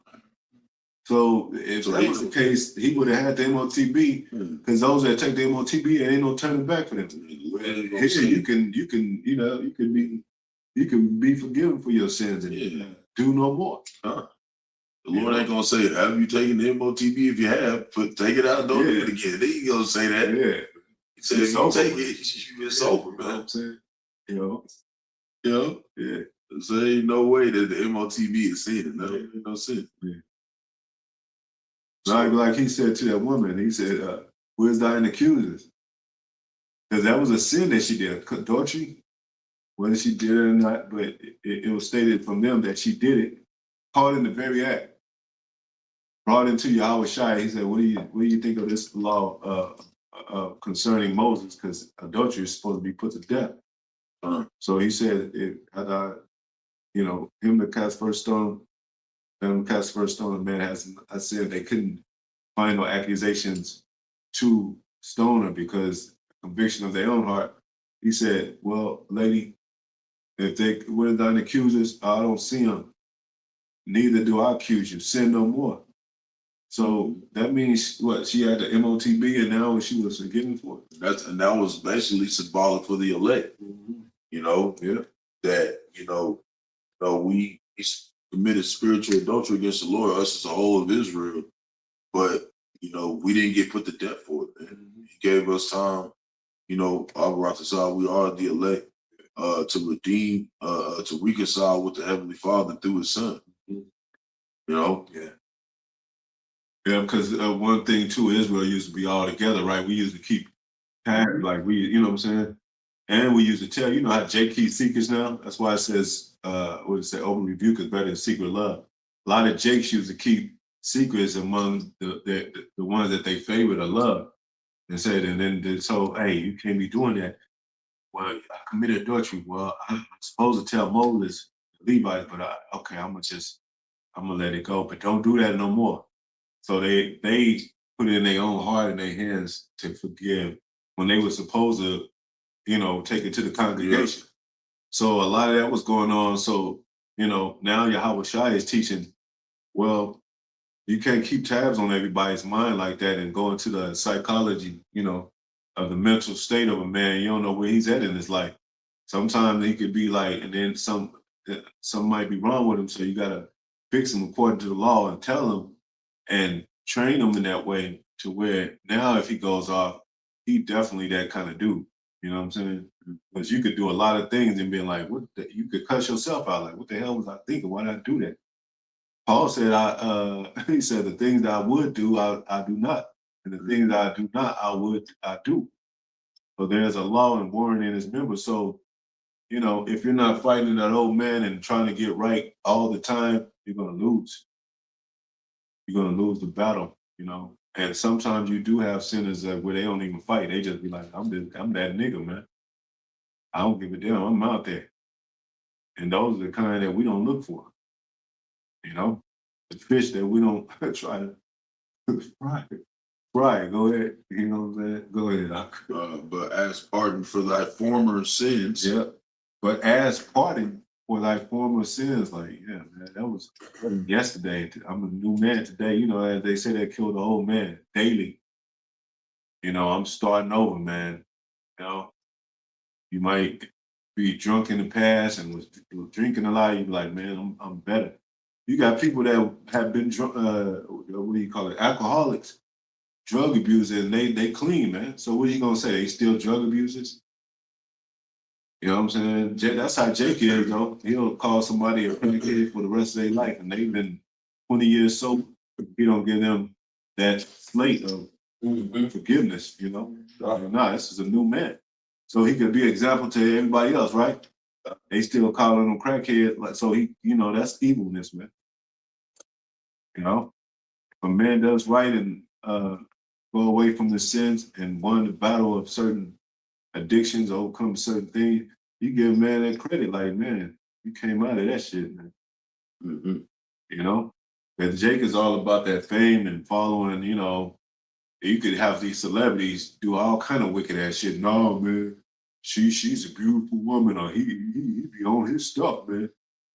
So if that was the case, he would have had the MOTB, because those that take the MOTB, there ain't no turning back for them. Here you can be forgiven for your sins and do no more. The Lord ain't gonna say, have you taken the MOTB? If you have, but take it out and don't do it again. Then he gonna say that. Yeah. He said, if you take it, it's over, man. You know what I'm saying? You know? Yeah. So there ain't no way that the MOTB is sin. No, ain't no sin. Yeah. Like he said to that woman, he said, where's thine accusers? Because that was a sin that she did, adultery, whether she did it or not, but it was stated from them that she did it, caught in the very act, brought into Yahawashi. He said, what do you think of this law concerning Moses? Because adultery is supposed to be put to death. So he said, him to cast first stone, the man I said they couldn't find no accusations to stone her because conviction of their own heart. He said, well, lady, what are thine accusers? I don't see them. Neither do I accuse you. Sin no more. So that means what? She had the MOTB and now she was forgiven for it. And that was basically symbolic for the elect. Mm-hmm. You know? Yeah. That, we committed spiritual adultery against the Lord, us as a whole of Israel, but we didn't get put to death for it, man. He gave us time, you know, Rawchaa, we are the elect to redeem, to reconcile with the Heavenly Father through His Son. You know? Yeah. Yeah, because one thing too, Israel used to be all together, right? We used to keep tabs, like you know what I'm saying? And we used to tell, you know how Jake keeps secrets now? That's why it says, what it say, open rebuke is better than secret love. A lot of Jakes used to keep secrets among the ones that they favored or loved. And said, and then they told, hey, you can't be doing that. Well, I committed adultery. Well, I'm supposed to tell Moses, Levites, but okay, I'm gonna let it go. But don't do that no more. So they put it in their own heart and their hands to forgive when they were supposed to, you know, take it to the congregation. So a lot of that was going on. So, you know, now Yahawashi is teaching, well, you can't keep tabs on everybody's mind like that and go into the psychology, you know, of the mental state of a man. You don't know where he's at in his life. Sometimes he could be like, and then some might be wrong with him. So you gotta fix him according to the law and tell him and train him in that way to where now if he goes off, he definitely that kind of dude. You know what I'm saying? Because you could do a lot of things and be like, you could cuss yourself out. Like, what the hell was I thinking? Why did I do that? Paul said, he said, the things that I would do, I do not. And the things that I do not, I do. So there's a law and warning in his members. So, you know, if you're not fighting that old man and trying to get right all the time, you're going to lose. You're going to lose the battle, you know. And sometimes you do have sinners where they don't even fight. They just be like, I'm that nigga, man. I don't give a damn. I'm out there. And those are the kind that we don't look for. You know, the fish that we don't try to fry. Right, go ahead. You know what I'm saying? Go ahead. But as pardon for thy former sins. Yeah. But as pardon for thy former sins, like, yeah, man, that was yesterday. I'm a new man today. You know, as they say, they killed the old man daily. You know, I'm starting over, man. You know, you might be drunk in the past and was drinking a lot. You be like, man, I'm better. You got people that have been drunk, what do you call it, alcoholics, drug abusers, and they clean, man. So what are you gonna say? They still drug abusers? You know what I'm saying? That's how Jake is, though. He'll call somebody a kid for the rest of their life, and they've been 20 years sober. He don't give them that slate of forgiveness, you know? No, this is a new man. So he could be an example to everybody else, right? They still calling him crackhead, like, so he, you know, that's evilness, man. You know? If a man does right and go away from the sins and won the battle of certain addictions, overcome certain things, you give a man that credit, like, man, you came out of that shit, man. You know? Because Jake is all about that fame and following, you know, you could have these celebrities do all kind of wicked ass shit. No, man, she's a beautiful woman, or he be on his stuff, man.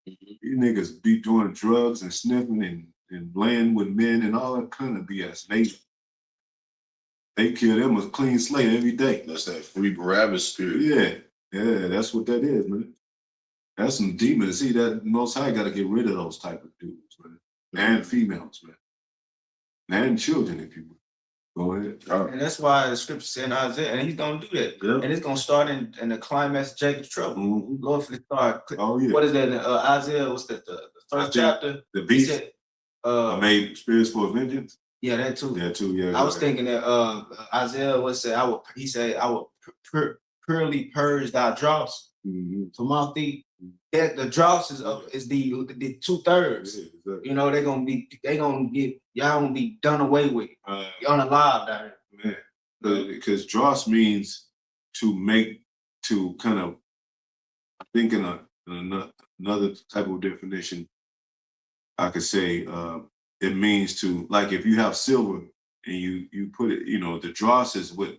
These niggas be doing drugs and sniffing and laying with men and all that kind of BS. They kill them a clean slate every day. That's that free Barabbas spirit. Yeah, that's what that is, man. That's some demons. See, that Most High got to get rid of those type of dudes, man. And females, man. And children, if you will. Go ahead. And that's why the scripture said in Isaiah, and he's gonna do that. Yeah. And it's gonna start in the climax of Jacob's trouble. Lord, for the start. Oh, yeah. What is that? Isaiah, what's that? The first chapter? The beast. Said, I made spirits for vengeance. Yeah, that too. Yeah, too. Yeah. I was thinking that Isaiah would say, I will purely purge thy dross from off thee. That the dross is the 2/3. Yeah, exactly. You know, y'all gonna be done away with. You're unalive down here. Man. Because dross means to kind of, I think in another type of definition, I could say it means to, like, if you have silver and you put it, you know, the dross is what,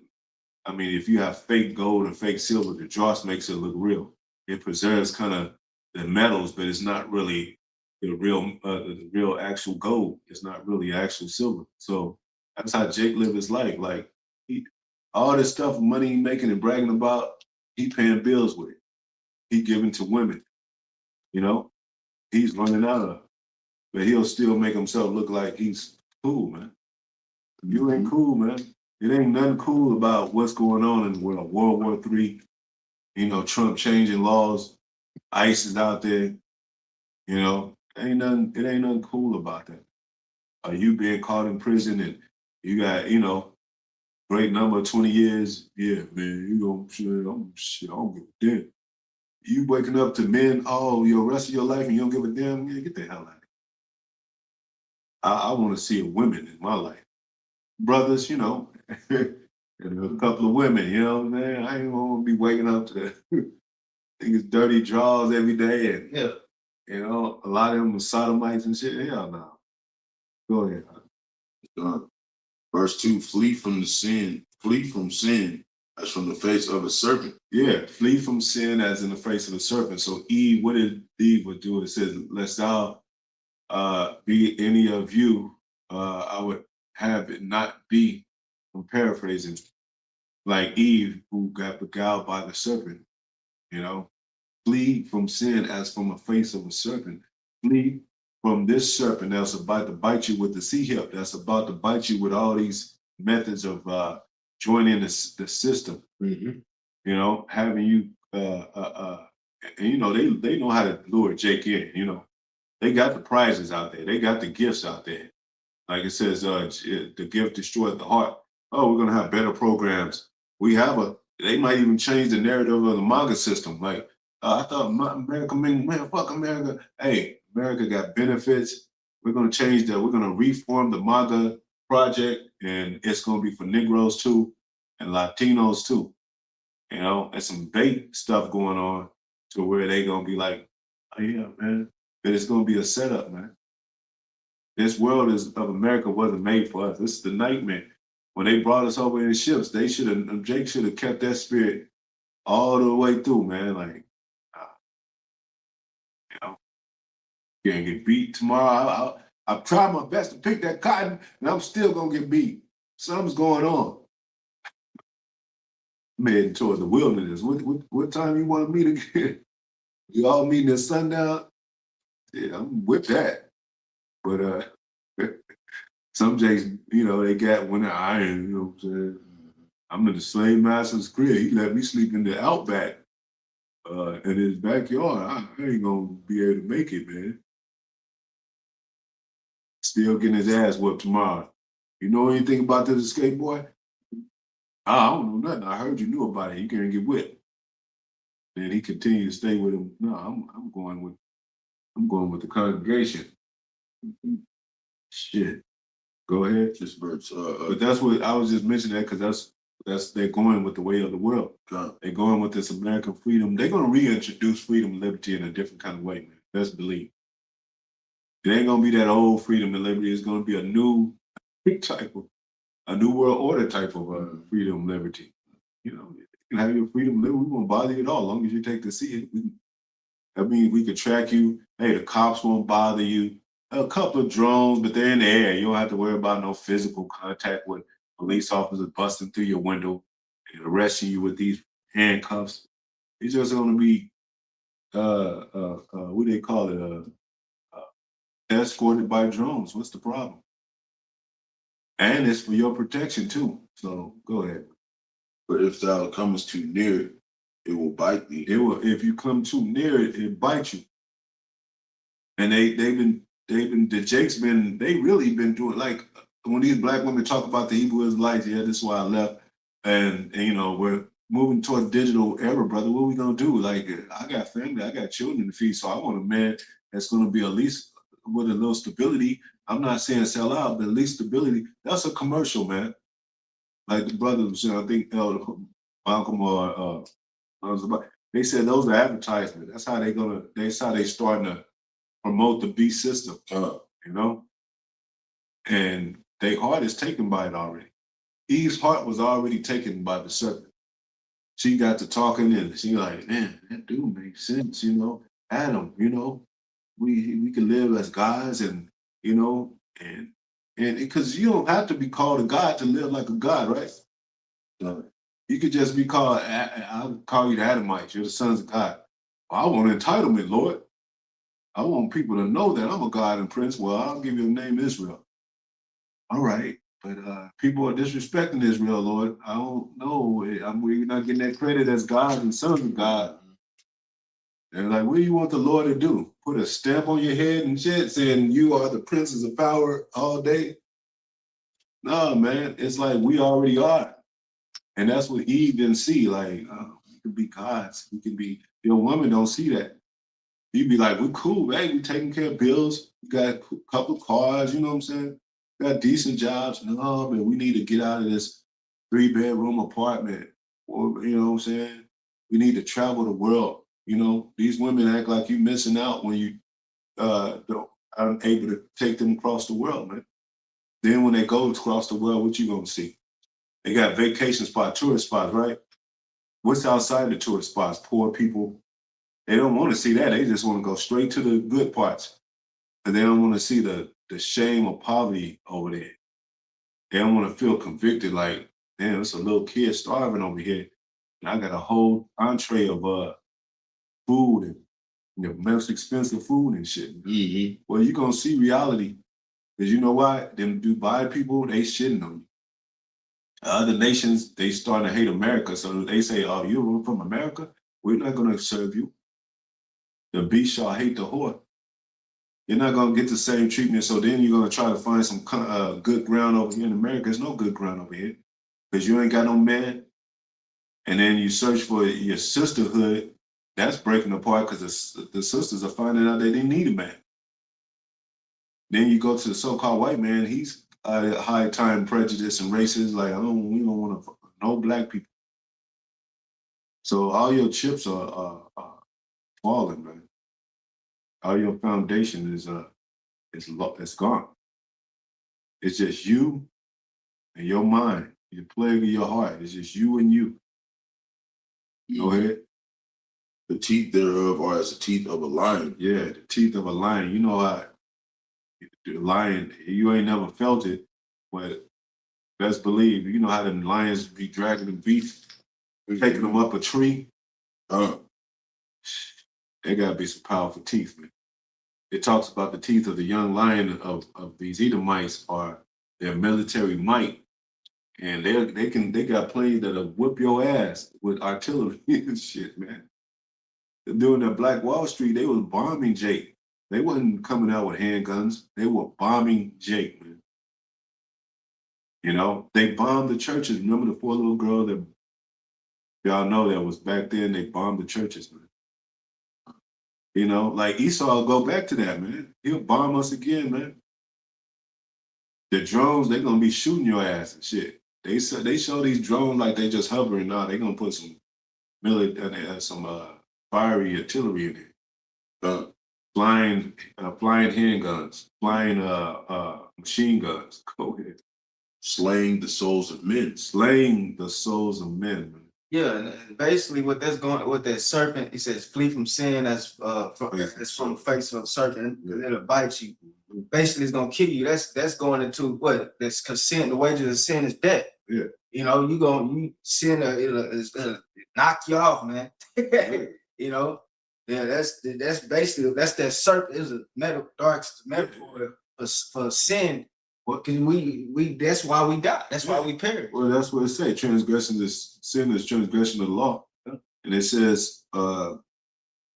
I mean, if you have fake gold and fake silver, the dross makes it look real. It preserves kind of the metals, but it's not really the real actual gold. It's not really actual silver. So that's how Jake lived his life. Like, all this stuff, money he making and bragging about, he paying bills with it. He giving to women, you know? He's running out of it. But he'll still make himself look like he's cool, man. You ain't cool, man. It ain't nothing cool about what's going on in the world. World War III, Trump changing laws, ICE is out there, it ain't nothing cool about that. You being caught in prison and you got, great number, 20 years, yeah, man, I don't give a damn. You waking up to men all your rest of your life and you don't give a damn, yeah, get the hell out of here. I want to see a women in my life. Brothers, and a couple of women, man. I ain't gonna be waking up to niggas dirty draws every day and a lot of them are sodomites and shit. Hell no. Go ahead. Verse 2, flee from sin as from the face of a serpent. Yeah, flee from sin as in the face of a serpent. So Eve, what did Eve would do? It says, lest thou be any of you, I would have it not be, I'm paraphrasing, like Eve who got beguiled by the serpent, flee from sin as from a face of a serpent. Flee from this serpent that's about to bite you with the sea hip, that's about to bite you with all these methods of joining the system, having you, and they know how to lure Jake in, they got the prizes out there, they got the gifts out there. Like it says, the gift destroyed the heart. Oh, we're gonna have better programs. They might even change the narrative of the MAGA system. Like, I thought America, man, fuck America. Hey, America got benefits. We're gonna change that. We're gonna reform the MAGA project, and it's gonna be for Negroes too, and Latinos too. And some bait stuff going on to where they gonna be like, oh yeah, man. But it's gonna be a setup, man. This world of America wasn't made for us. This is the nightmare. When they brought us over in ships, Jake should have kept that spirit all the way through, man. Like, you can't get beat tomorrow. I've tried my best to pick that cotton, and I'm still gonna get beat. Something's going on. I'm heading toward the wilderness. What time you want to meet again? You all meeting at sundown? Yeah, I'm with that. But some Jakes, they got winter iron, what I'm saying? I'm in the slave master's crib. He let me sleep in the outback in his backyard. I ain't gonna be able to make it, man. Still getting his ass whooped tomorrow. You know anything about this escape boy? I don't know nothing. I heard you knew about it. You can't get whipped. Then he continued to stay with him. No, I'm going with the congregation. Shit. Go ahead. Just verse. But that's what I was just mentioning that because that's they're going with the way of the world. They're going with this American freedom. They're going to reintroduce freedom and liberty in a different kind of way, man. Best believe. It ain't going to be that old freedom and liberty. It's going to be a new world order type of freedom and liberty. You can have your freedom and liberty. We won't bother you at all, as long as you take the seat. That means we could track you. Hey, the cops won't bother you. A couple of drones, but they're in the air. You don't have to worry about no physical contact with police officers busting through your window and arresting you with these handcuffs. It's just going to be, what do they call it? Escorted by drones. What's the problem? And it's for your protection too. So go ahead. But if thou comest too near, it will bite thee. It will. If you come too near it, it bites you. And they really been doing, like, when these black women talk about the Hebrew Israelites, yeah, this is why I left. And we're moving toward digital era, brother. What are we gonna do? Like, I got family, I got children to feed, so I want a man that's gonna be at least with a little stability. I'm not saying sell out, but at least stability. That's a commercial, man. Like the brothers, I think Malcolm or they said those are advertisements. That's how they starting to promote the beast system, and their heart is taken by it already. Eve's heart was already taken by the serpent. She got to talking and she like, man, that do make sense, Adam, we can live as gods and because you don't have to be called a god to live like a god, right? You could just be called, I'll call you the Adamites, you're the sons of God. Well, I want entitlement, Lord. I want people to know that I'm a God and prince. Well, I'll give you the name Israel. All right. But people are disrespecting Israel, Lord. I don't know. We're not getting that credit as God and sons of God. And like, what do you want the Lord to do? Put a stamp on your head and shit saying you are the princes of power all day? No, man. It's like we already are. And that's what Eve didn't see. Like, we can be gods. We can be, your woman don't see that. You'd be like, we're cool, hey, we taking care of bills. We got a couple of cars, you know what I'm saying? Got decent jobs. No, man, we need to get out of this 3-bedroom apartment. Or, you know what I'm saying? We need to travel the world. You know, these women act like you're missing out when you aren't able to take them across the world, man. Then when they go across the world, what you gonna see? They got vacation spots, tourist spots, right? What's outside the tourist spots? Poor people. They don't want to see that. They just want to go straight to the good parts. And they don't want to see the shame of poverty over there. They don't want to feel convicted like, damn, it's a little kid starving over here. And I got a whole entree of food and the most expensive food and shit. Mm-hmm. Well, you're going to see reality. Because you know why? Them Dubai people, they shitting on you. Other nations, they starting to hate America. So they say, oh, you're from America? We're not going to serve you. The beast shall hate the whore. You're not going to get the same treatment. So then you're going to try to find some good ground over here in America. There's no good ground over here because you ain't got no man. And then you search for your sisterhood. That's breaking apart because the sisters are finding out they didn't need a man. Then you go to the so-called white man. He's high time prejudice and racist. Like, we don't want to no black people. So all your chips are falling, man. All your foundation is gone. It's just you and your mind, your plague of your heart. It's just you and you. Go ahead. The teeth thereof are as the teeth of a lion. Yeah, the teeth of a lion. You know how the lion, you ain't never felt it, but best believe, you know how the lions be dragging the beasts, taking them up a tree. They gotta be some powerful teeth, man. It talks about the teeth of the young lion of these Edomites are their military might. And they got planes that'll whip your ass with artillery and shit, man. During the Black Wall Street, they was bombing Jake. They wasn't coming out with handguns. They were bombing Jake, man. You know, they bombed the churches. Remember the 4 little girls that y'all know that was back then? They bombed the churches, man. You know, like Esau will go back to that, man. He'll bomb us again, man. The drones, they're gonna be shooting your ass and shit. They show these drones like they just hovering. Now they're gonna put some fiery artillery in it. Flying handguns, flying machine guns. Go ahead. Slaying the souls of men. Slaying the souls of men, man. Yeah, and basically what that's going with that serpent, he says, flee from sin as from the face of a serpent, and it'll bite you. Basically, it's gonna kill you. That's going into what? That's because sin, the wages of sin is death. Yeah. You know, you sin, it'll knock you off, man. You know, yeah, that's basically that serpent is a metaphor for sin. Because we that's why we die. That's why we perish. Well, that's what it says. Transgression is sin is transgression of the law. Yeah. And it says, what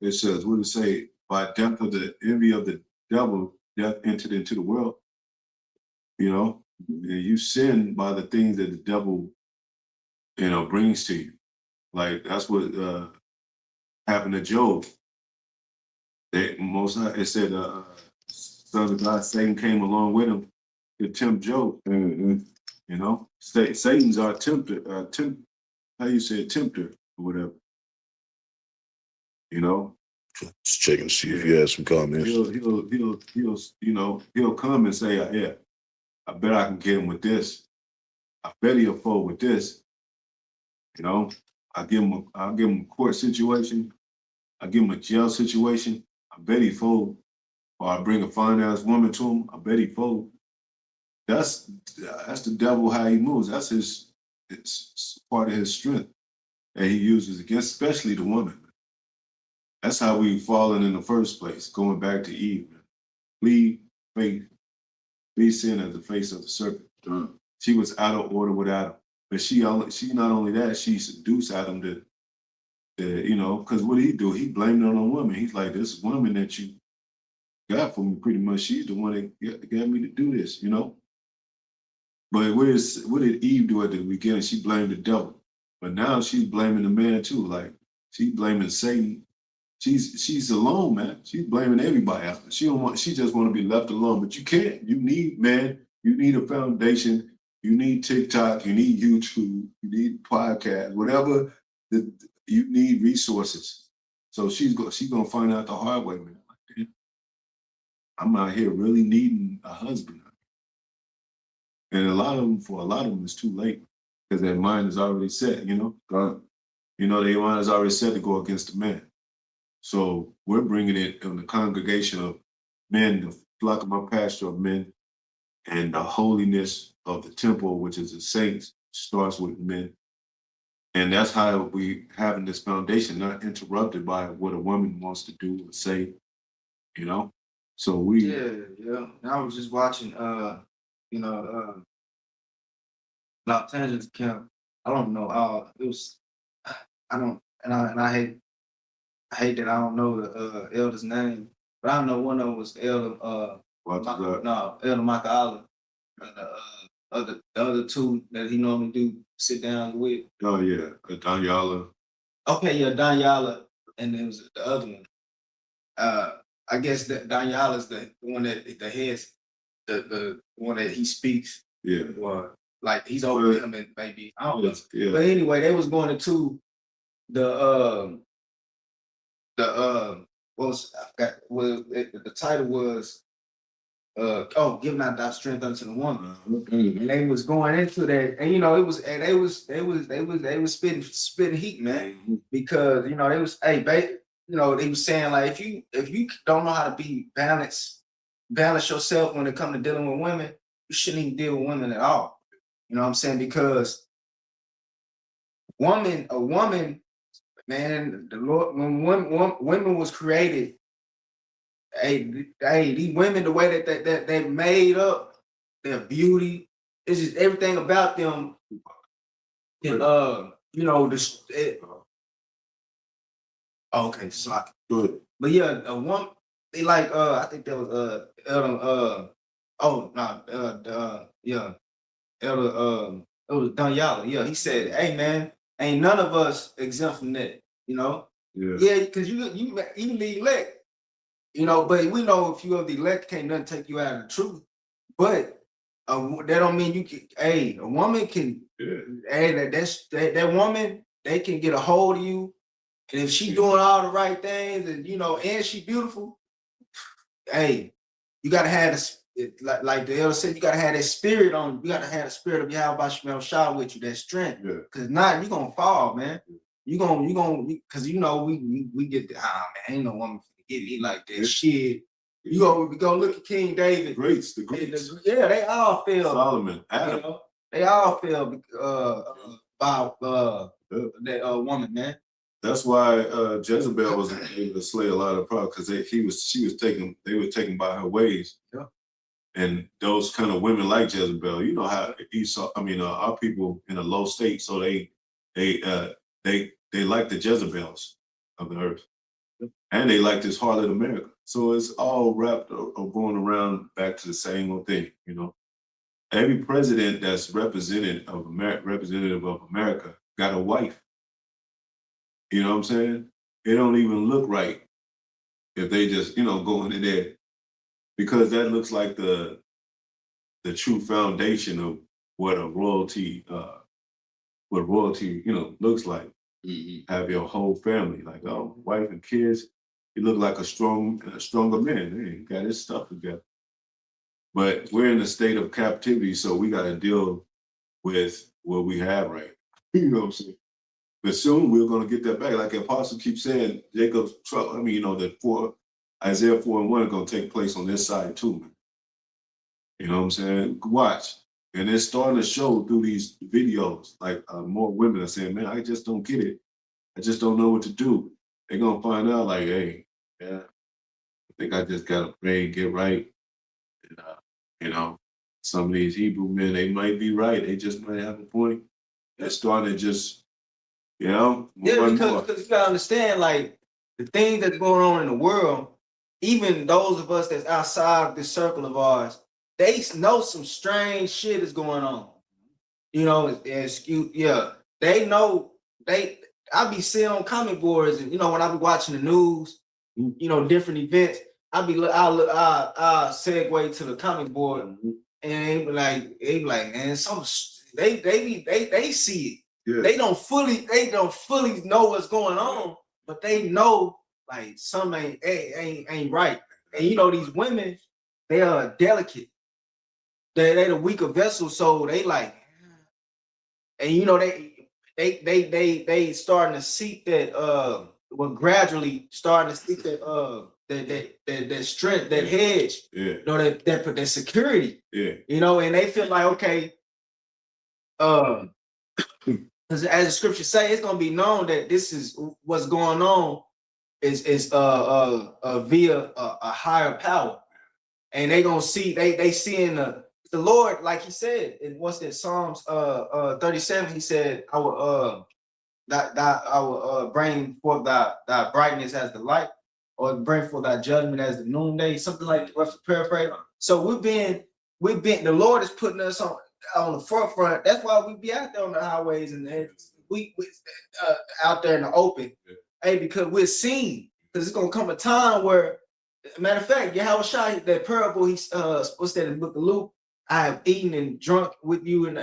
did it say? By depth of the envy of the devil, death entered into the world. You know, and you sin by the things that the devil, you know, brings to you. Like that's what happened to Job. It said, sons of God, Satan came along with him to tempt Job. Mm-hmm. You know, Satan's our tempter. How you say tempter or whatever. You know, just checking to see if you had some comments. He'll come and say, yeah, I bet I can get him with this. I bet he'll fold with this. You know, I'll give him a court situation. I'll give him a jail situation. I bet he fold. Or I bring a fine-ass woman to him. I bet he fold. That's the devil, how he moves. It's part of his strength that he uses against, especially the woman. That's how we've fallen in the first place, going back to Eve. Flee faith, flee sin at the face of the serpent. She was out of order with Adam. But she not only that, she seduced Adam to you know, because what did he do? He blamed it on a woman. He's like, this woman that you got for me, pretty much, she's the one that got me to do this, you know? But what did Eve do at the beginning? She blamed the devil. But now she's blaming the man too. Like, she's blaming Satan. She's alone, man. She's blaming everybody else. She just want to be left alone. But you can't. You need, man, you need a foundation. You need TikTok, you need YouTube, you need podcast, whatever. You need resources. So she's gonna find out the hard way, man. Like, I'm out here really needing a husband. And for a lot of them, it's too late because their mind is already set, you know? You know, their mind is already set to go against the man. So we're bringing it in the congregation of men, the flock of my pastor of men, and the holiness of the temple, which is the saints, starts with men. And that's how we having this foundation, not interrupted by what a woman wants to do or say, you know? So we Yeah. I was just watching you know, Los Angeles camp. I don't know. It was I don't and I hate that I don't know the elder's name, but I know one of them was Elder Elder Michael Allen. And the other two that he normally do sit down with. Oh yeah, Danyala. Okay, yeah, Danyala, and it was the other one. I guess that Danyala is the one that the heads, the one that he speaks. Yeah. Or like he's over him and maybe I don't know. Yeah. But anyway, they was going into the what was I forgot the title was giving out thy strength unto the woman. And they was going into that, and you know, it was, and they was spitting heat, man, because you know, they was, hey, babe, you know, they was saying like, if you don't know how to be balance yourself when it comes to dealing with women, you shouldn't even deal with women at all. You know what I'm saying? Because a woman, man, the Lord, when women was created. Hey, these women, the way that they made up, their beauty, it's just everything about them. And you know, okay, so Good. but yeah, a woman, they like I think that was yeah, Elder it was Danyala. Yeah, he said, hey man, ain't none of us exempt from that, you know? Yeah, because you even the elect. You know, but we know if you are the elect, can't nothing take you out of the truth. But that don't mean you can. Hey, a woman can. Hey, that woman, they can get a hold of you, and if she doing all the right things, and you know, and she beautiful. Hey, you gotta have this. Like the elder said, you gotta have that spirit on. You gotta have the spirit of Yahawashi with you, that strength. Yeah. Cause not you gonna fall, man. You gonna because you know we get the man, ain't no woman. Get me like that shit. You go look at King David. The greats. Yeah, they all fell. Solomon, Adam. You know, they all fell about that woman, man. That's why Jezebel was able to slay a lot of prophets because they were taken by her ways. Yeah. And those kind of women like Jezebel, you know how our people in a low state, so they like the Jezebels of the earth. And they like this harlot America. So it's all wrapped up going around back to the same old thing, you know. Every president that's representative of America got a wife. You know what I'm saying? It don't even look right if they just, you know, go into there. Because that looks like the true foundation of what a royalty, you know, looks like. Mm-hmm. Have your whole family, like wife and kids. You look like a stronger man. He got his stuff together. But we're in a state of captivity, so we got to deal with what we have right. You know what I'm saying? But soon we're going to get that back. Like the apostle keeps saying, Jacob's trouble. You know, Isaiah 4:1 is going to take place on this side too, man. You know what I'm saying? Watch. And it's starting to show through these videos, like more women are saying, man, I just don't get it. I just don't know what to do. They're going to find out like, hey, yeah, I think I just got to pray and get right. And, you know, some of these Hebrew men, they might be right. They just might have a point. They're starting to just, more and more. because you gotta understand, like, the things that's going on in the world, even those of us that's outside of this circle of ours, they know some strange shit is going on. They know I be seeing on comic boards, and when I be watching the news, different events, I'll segue to the comic board, and they be like, man, they see it. Yeah. They don't fully know what's going on, but they know like something ain't right. And these women, they are delicate. They the weaker vessel, so they like, and they starting to seek that gradually starting to seek that that strength, that hedge, that security. Yeah. And they feel like, okay, because as the scripture say, it's gonna be known that this is what's going on is via a higher power, and they gonna see they seeing the Lord, like he said, and what's that Psalms 37? He said, I will bring forth thy brightness as the light, or bring forth thy judgment as the noonday, something like that, paraphrase. So we've been the Lord is putting us on the forefront. That's why we be out there on the highways and we out there in the open. Hey, because we're seen. Because it's gonna come a time where, matter of fact, Yahawashi, that parable, he's what's that in the book of Luke? I have eaten and drunk with you, and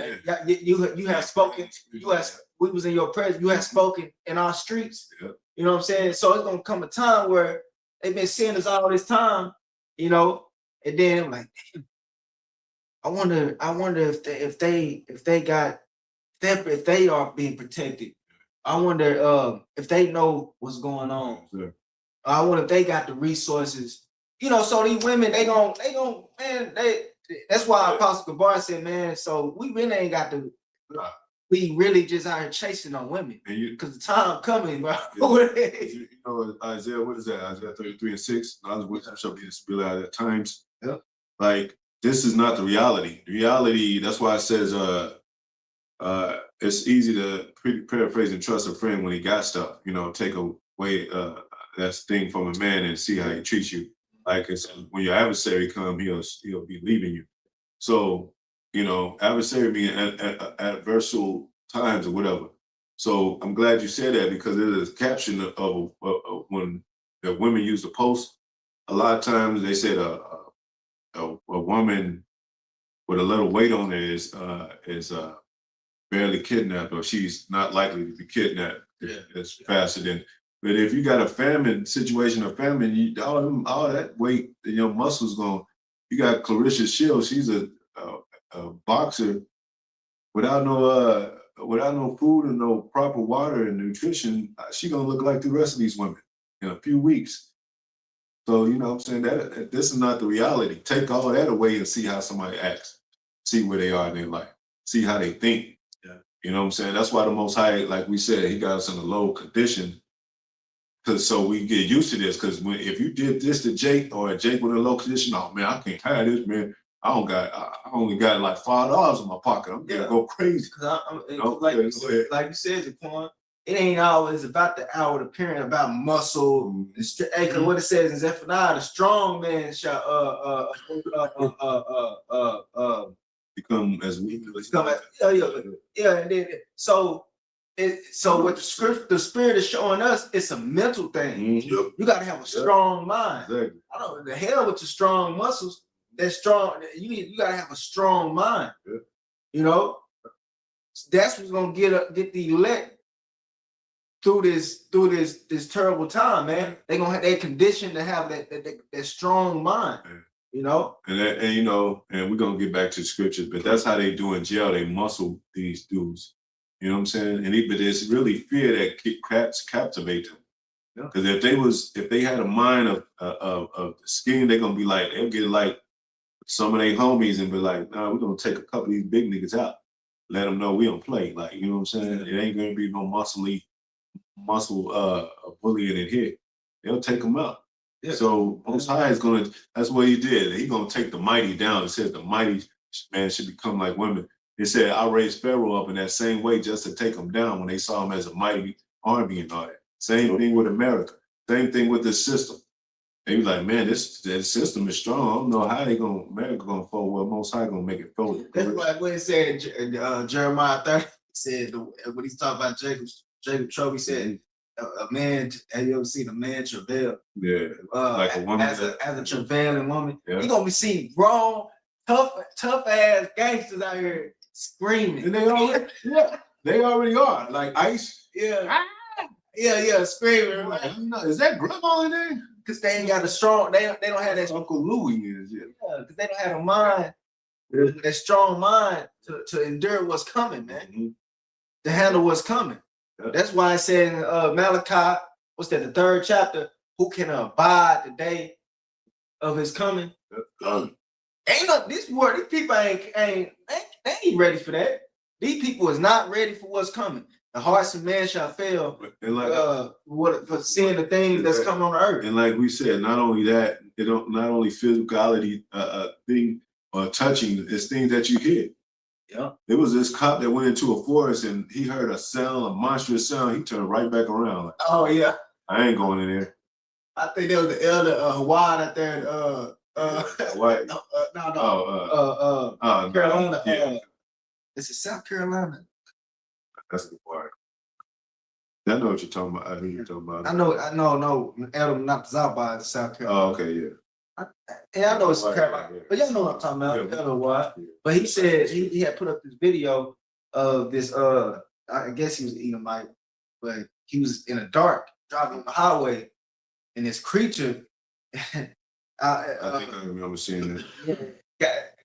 you have spoken. We was in your presence. You have spoken in our streets. Yeah. You know what I'm saying? So it's gonna come a time where they've been seeing us all this time, and then I'm like, damn, I wonder if they are being protected. I wonder if they know what's going on. Sure. I wonder if they got the resources. So these women, they gon' man, that's why Apostle Barak said, man, so we really ain't got to we really just out here chasing on women. Because the time coming, bro. Isaiah, what is that? Isaiah 33:6. I was with shall be displayed at times. Yep. Like, this is not the reality. The reality, that's why it says it's easy to paraphrase and trust a friend when he got stuff. Take away that thing from a man and see how he treats you. Like, it's when your adversary come, he'll be leaving you. So, adversary being adversarial times or whatever. So I'm glad you said that, because it is a caption of when the women use the post. A lot of times they said a woman with a little weight on it is barely kidnapped, or she's not likely to be kidnapped. Yeah. It's faster than. But if you got a famine situation, all that weight in your muscles going. You got Clarissa Shields. She's a boxer without no food and no proper water and nutrition. She gonna look like the rest of these women in a few weeks. So I'm saying that this is not the reality. Take all that away and see how somebody acts. See where they are in their life. See how they think. Yeah. You know what I'm saying? That's why the Most High, like we said, he got us in a low condition. So we get used to this. Because if you did this to Jake, or Jake with a low condition, oh man, I can't have this, man. I only got like $5 in my pocket. I'm gonna go crazy. Like you said, Jaquan, it ain't always about the outward appearance, about muscle. Hey, what it says in Zephaniah, the strong man shall become as weak as and then so what the spirit is showing us, it's a mental thing. You gotta have a strong mind. Exactly. I don't know the hell with your strong muscles. That's strong. You gotta have a strong mind. Yeah. That's what's gonna get the elect through this terrible time, man. They're conditioned to have that strong mind. Yeah. And we're gonna get back to the scriptures, but that's how they do in jail. They muscle these dudes. You know what I'm saying? But it's really fear that captivate them. Because if they had a mind of scheme, they're gonna be like, they'll get like some of their homies and be like, nah, we're gonna take a couple of these big niggas out. Let them know we don't play. Like, you know what I'm saying? It ain't gonna be no muscle bullying in here. They'll take them out. Yeah. So Most High is that's what he did. He's gonna take the mighty down. It says the mighty man should become like women. They said I raised Pharaoh up in that same way just to take him down when they saw him as a mighty army and all that. Same thing with America. Same thing with the system. They be like, man, this system is strong. I don't know how America gonna fall. Well, Most High gonna make it fall. That's why when it said Jeremiah 30, he said when he's talking about Jacob Trouble, he said a man. Have you ever seen a man travail? Yeah, like a woman as a travailing woman. Yeah. You gonna be seeing grown, tough ass gangsters out here screaming. And they already are. Like Ice. Yeah, screaming. Like, is that grandma in there? Because they ain't got a strong. They don't have that. Uncle Louie is. Yeah, because they don't have a mind, that strong mind to endure what's coming, man. Mm-hmm. To handle what's coming. Yeah. That's why I said in Malachi, what's that, the 3rd chapter, who can abide the day of his coming? Ain't no these people ain't ready for that. These people is not ready for what's coming. The hearts of man shall fail. And like for seeing the things that's coming on the earth. And like we said, not only that, not only physicality thing or touching, it's things that you hear. Yeah. There was this cop that went into a forest and he heard a sound, a monstrous sound. He turned right back around. Like, Oh yeah. I ain't going in there. I think there was the elder Hawaiian out there. What? Carolina. Yeah. Is it South Carolina? That's the part. I know what you're talking about. I hear you're talking about. I know, Elder, not Zaba, it's South Carolina. Oh, okay, yeah. I know it's Right, Carolina, yeah. but y'all know what I'm talking about. Yeah. Elder White. But he said he had put up this video of this. I guess he was eating Mike, but he was in a dark driving on the highway, and this creature. I think I remember seeing that.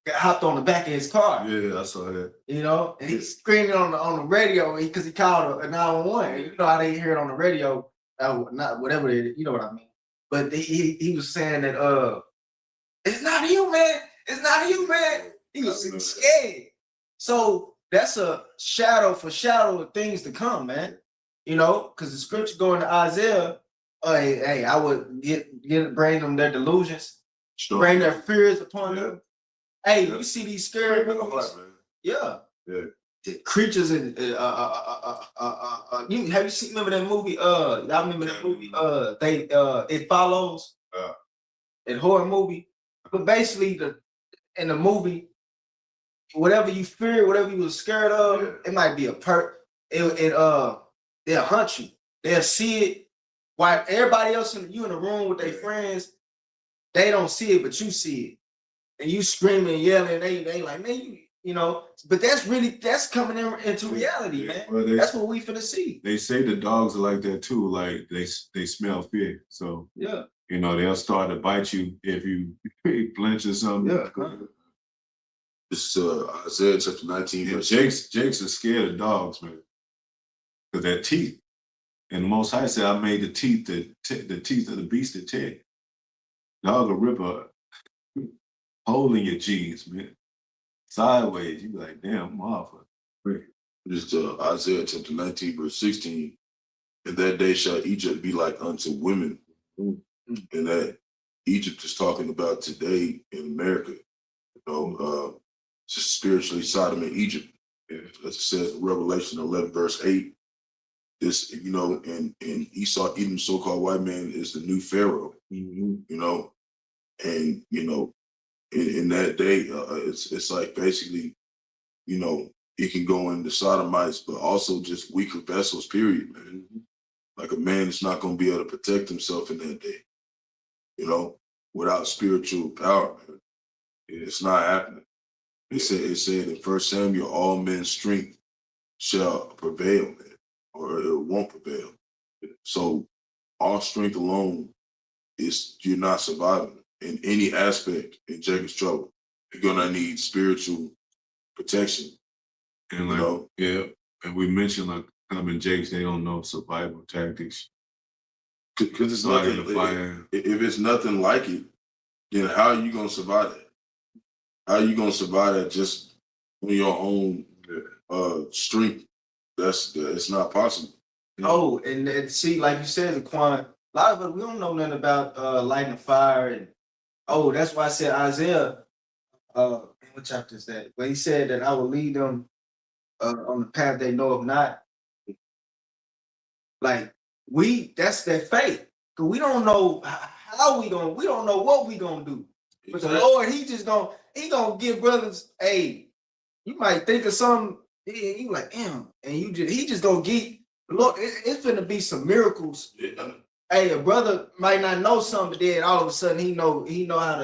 Got hopped on the back of his car. Yeah, I saw that. You know, and he's screaming on the radio because he called a 911. You know how they hear it on the radio, not whatever it is, you know what I mean. But he was saying that it's not human, it's not human. He was scared. So that's a shadow of things to come, man. You know, because the scripture going to Isaiah, hey, I would bring them their delusions, bring their fears upon them. Hey, you see these scary movies? Yeah. The creatures in have you seen? Remember that movie? Y'all remember that movie? It Follows. That horror movie. But basically, in the movie, whatever you fear, whatever you were scared of, it might be a they'll hunt you. They'll see it. While everybody else you in the room with their friends, they don't see it, but you see it. And you screaming and yelling, they like, man, you know, but that's coming into reality, man. Well, that's what we finna see. They say the dogs are like that too, like they smell fear. So yeah, you know, they'll start to bite you if you flinch or something. Yeah. This is Isaiah chapter 19. Yeah, Jake's are scared of dogs, man. Because their teeth. And the Most High said, I made the teeth the teeth of the beast to tear. Dog will rip a hole in your jeans, man. Sideways. You be like, damn, motherfucker. This is Isaiah chapter 19, verse 16. In that day shall Egypt be like unto women. And that Egypt is talking about today in America. You know, just spiritually Sodom and Egypt. As it says in Revelation 11, verse 8. This, you know, and Esau, even so-called white man, is the new Pharaoh. You know, and you know, in that day, it's like basically, you know, it can go into sodomites, but also just weaker vessels. Period, man. Like a man is not going to be able to protect himself in that day. You know, without spiritual power, man. It's not happening. It said in 1 Samuel, all men's strength shall prevail, man. Or it won't prevail. So our strength alone you're not surviving in any aspect in Jacob's trouble. You're gonna need spiritual protection. And like, you know? And we mentioned like common Jakes, they don't know survival tactics. Because it's nothing. If it's nothing like it, then how are you gonna survive that? How are you gonna survive that just on your own strength? It's not possible. Oh, and see, like you said, Quan, a lot of us, we don't know nothing about lighting a fire. And that's why I said Isaiah what chapter is that? But he said that I will lead them on the path they know of not. Like that's that faith. Cause we don't know how we don't know what we gonna do. But the Lord, he gonna give brothers, hey, you might think of something, you like, damn, and he just gonna give, look, it's gonna be some miracles. Yeah. Hey, a brother might not know something, but then all of a sudden he know how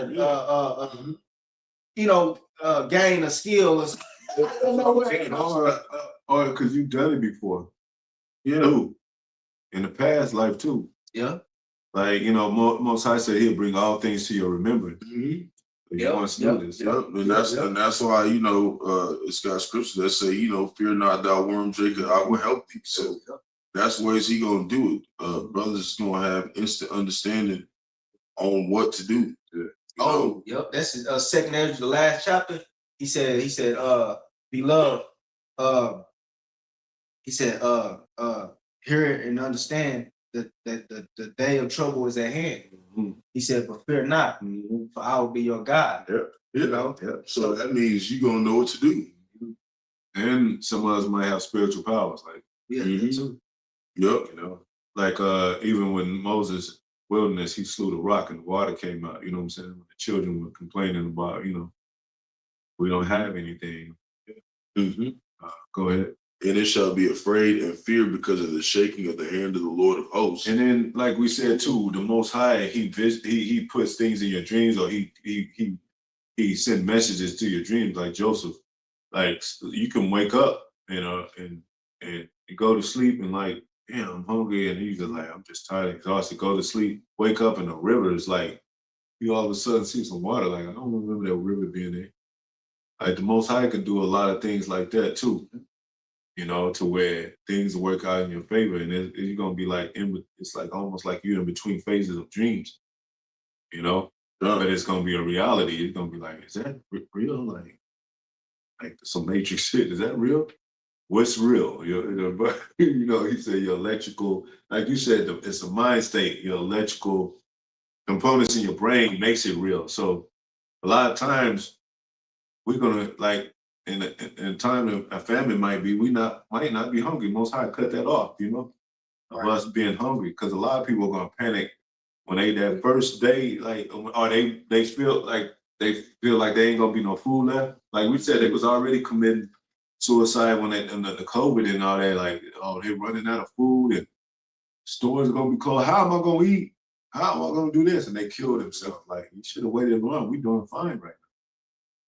to gain a skill or because you've done it before. Yeah. Too. In the past life too. Yeah. Like, Most High said he'll bring all things to your remembrance. Mm-hmm. You want to do this. Yep. And that's why, it's got scripture that say, fear not thou worm, Jacob, I will help thee. So that's ways he gonna do it. Brothers gonna have instant understanding on what to do. Yep. That's second Ezra, the last chapter. He said, beloved, he said, hear and understand that the day of trouble is at hand. Mm-hmm. He said, but fear not, for I will be your God. Yeah. So that means you're gonna know what to do. And some of us might have spiritual powers, like too. Yep. Like even when Moses wilderness, he slew the rock and the water came out. You know what I'm saying? When the children were complaining about, we don't have anything. Go ahead. And it shall be afraid and fear because of the shaking of the hand of the Lord of hosts. And then, like we said too, the Most High, he puts things in your dreams, or he sent messages to your dreams, like Joseph. Like you can wake up, and go to sleep and like, damn, I'm hungry, and you just like, I'm just tired, exhausted. Go to sleep, wake up, and the river is like, you all of a sudden see some water. Like I don't remember that river being there. Like the Most High can do a lot of things like that too. To where things work out in your favor, and you're gonna be like it's like almost like you're in between phases of dreams, but it's gonna be a reality. It's gonna be like, is that real? Like some Matrix shit. Is that real? What's real? He said your electrical, like you said, it's a mind state. Your electrical components in your brain makes it real. So a lot of times we're gonna like. In time a famine might not be hungry. Most High cut that off, of us being hungry, because a lot of people are gonna panic when that first day, like, or they feel like they ain't gonna be no food left. Like we said, they was already committing suicide when the COVID and all that. Like, they're running out of food and stores are gonna be closed. How am I gonna eat? How am I gonna do this? And they kill themselves. Like, you should have waited long. We doing fine right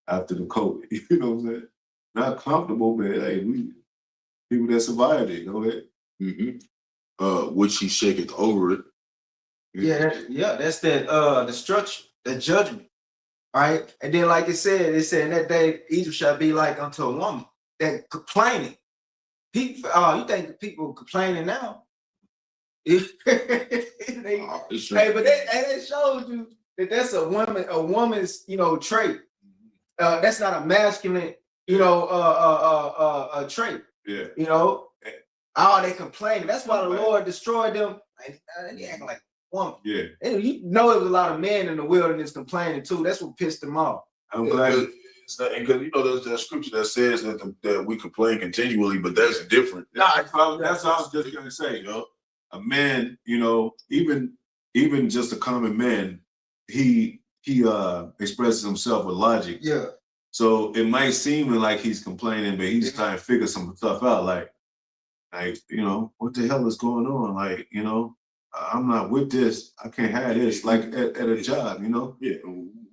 now after the COVID. You know what I'm saying? Not comfortable, but hey, we people that survived it. Go ahead. Which he shaketh over it. That's that destruction, that judgment, right? And then, like it said in that day, Egypt shall be like unto a woman that complaining. People, you think people complaining now? But that shows you that that's a woman's trait. That's not a masculine trait. They complaining. That's why the Lord destroyed them. They acting like woman. Yeah. And it was a lot of men in the wilderness complaining too. That's what pissed them off. I'm glad. Because there's that scripture that says that we complain continually, but that's different. That's what I was just gonna say. A man, even just a common man, he expresses himself with logic. Yeah. So it might seem like he's complaining, but he's trying to figure some stuff out. Like, what the hell is going on? Like, I'm not with this. I can't have this. Like at a job, Yeah.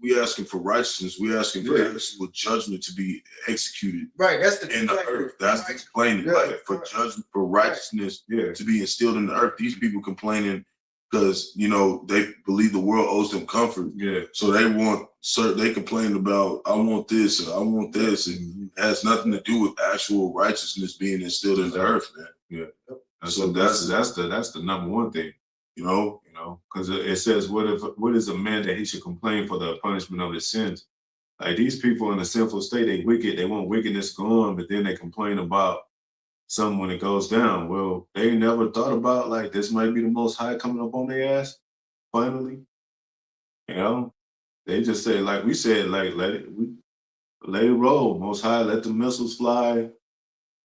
We asking for righteousness. We asking for actual judgment to be executed. Right. That's in the earth. That's the complaining. Yeah. Like for judgment, for righteousness to be instilled in the earth. These people complaining because they believe the world owes them comfort. Yeah. So they complain about, I want this or I want this, and it has nothing to do with actual righteousness being instilled in the earth, man. Yeah. So that's the number one thing. Because it says, what is a man that he should complain for the punishment of his sins? Like, these people in a sinful state, they wicked, they want wickedness going, but then they complain about something when it goes down. Well, they never thought about, like, this might be the Most High coming up on their ass, finally. They just say, like we said, like, let it roll. Most High, let the missiles fly.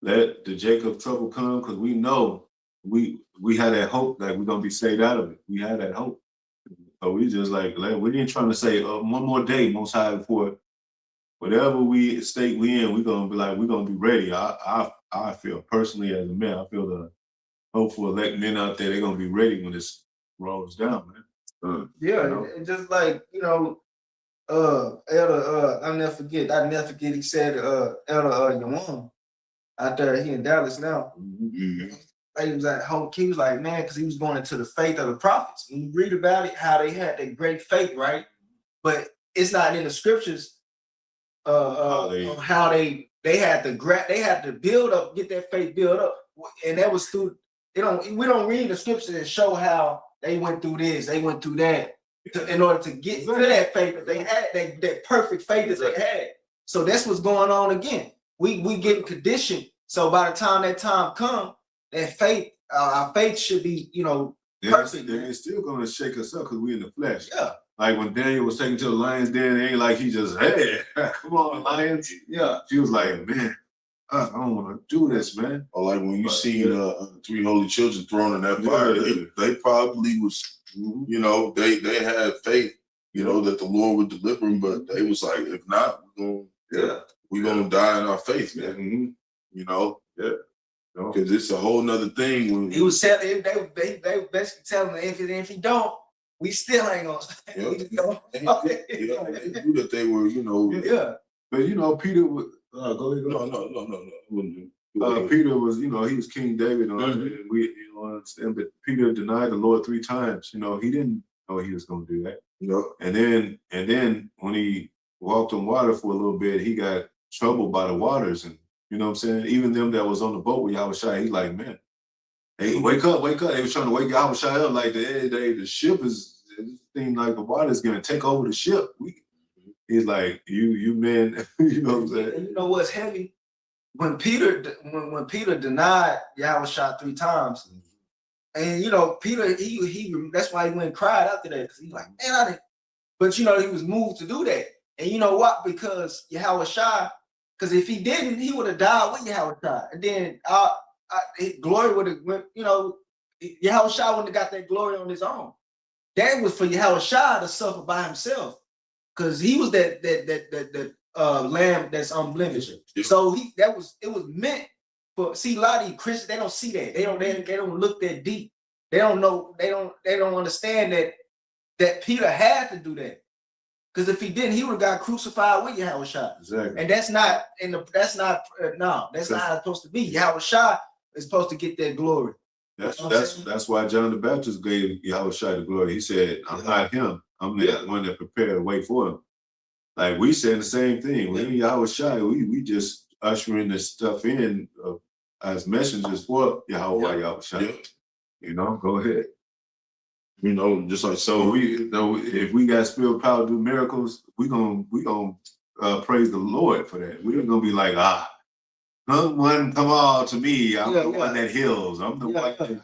Let the Jacob trouble come, because we know we had that hope that we're gonna be saved out of it. We had that hope. So we just like we ain't trying to say one more day, Most High, before whatever state we in, we're gonna be ready. I feel personally as a man, I feel the hopeful elect men out there, they're gonna be ready when this rolls down, man. And just like, Elder, I'll never forget, he said, Elder Yahawah out there, he in Dallas now. He was at home, he was like, man, because he was going into the faith of the prophets. And you read about it, how they had that great faith, right? But it's not in the scriptures how they had to build up, get that faith built up. And that was through, we don't read the scriptures and show how they went through this, they went through that, in order to get to that faith that they had, that perfect faith that they had. So that's what's going on again. We getting conditioned. So by the time that time comes, that faith, our faith should be, perfect. Then it's still gonna shake us up because we're in the flesh. Yeah. Like when Daniel was taken to the lions den, it ain't like he just, hey, come on, lions. Yeah. She was like, man, I don't want to do this, man. Or like when you see the 3 holy children thrown in that fire, they probably was, they had faith, that the Lord would deliver them, but they was like, if not, we're gonna die in our faith, man. Because it's a whole nother thing. When he was telling, they basically telling him, if he don't, we still ain't gonna. They knew that they were, But Peter would go ahead. No. Peter was, he was King David, and we, understand. But Peter denied the Lord 3 times. He didn't know he was going to do that. And then when he walked on water for a little bit, he got troubled by the waters, and you know what I'm saying. Even them that was on the boat with Yahawashi, he's like, man, hey, wake up! They was trying to wake Yahawashi up, like the ship is. It seemed like the water is going to take over the ship. He's like, you men, you know what I'm saying. And you know what's heavy? When Peter denied Yahawashi 3 times, and Peter, he that's why he went and cried after that, because he's like, man, I didn't. But he was moved to do that, and you know what? Because Yahawashi, because if he didn't, he would have died with Yahawashi, and then glory would have went. Yahawashi wouldn't have got that glory on his own. That was for Yahawashi to suffer by himself, because he was that lamb that's unblemished. So it was meant for. See, a lot of you Christians, they don't see that. They don't look that deep. They don't know. They don't understand that Peter had to do that, because if he didn't, he would have got crucified with Yahawashi. Exactly. And that's not not how it's supposed to be. Yahawashi is supposed to get that glory. That's why John the Baptist gave Yahawashi the glory. He said, I'm not him. I'm the one that prepared a way for him. Like we said the same thing. When Yahawashi, we just ushering this stuff in as messengers for Yahawashi. Go ahead. Just like so. If we got spiritual power to do miracles, we gonna praise the Lord for that. We ain't gonna be like, come all to me. I'm the one that heals. I'm the one that.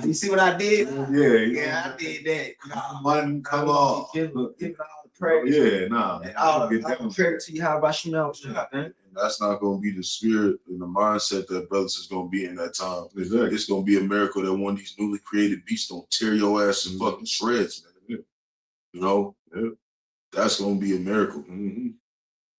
You see what I did? Yeah, I did that. One, come on. Give all the praise. And all the credit to Yahawashi now. And that's not going to be the spirit and the mindset that brothers is going to be in that time. Exactly. It's going to be a miracle that one of these newly created beasts don't tear your ass in fucking shreds, man. That's going to be a miracle.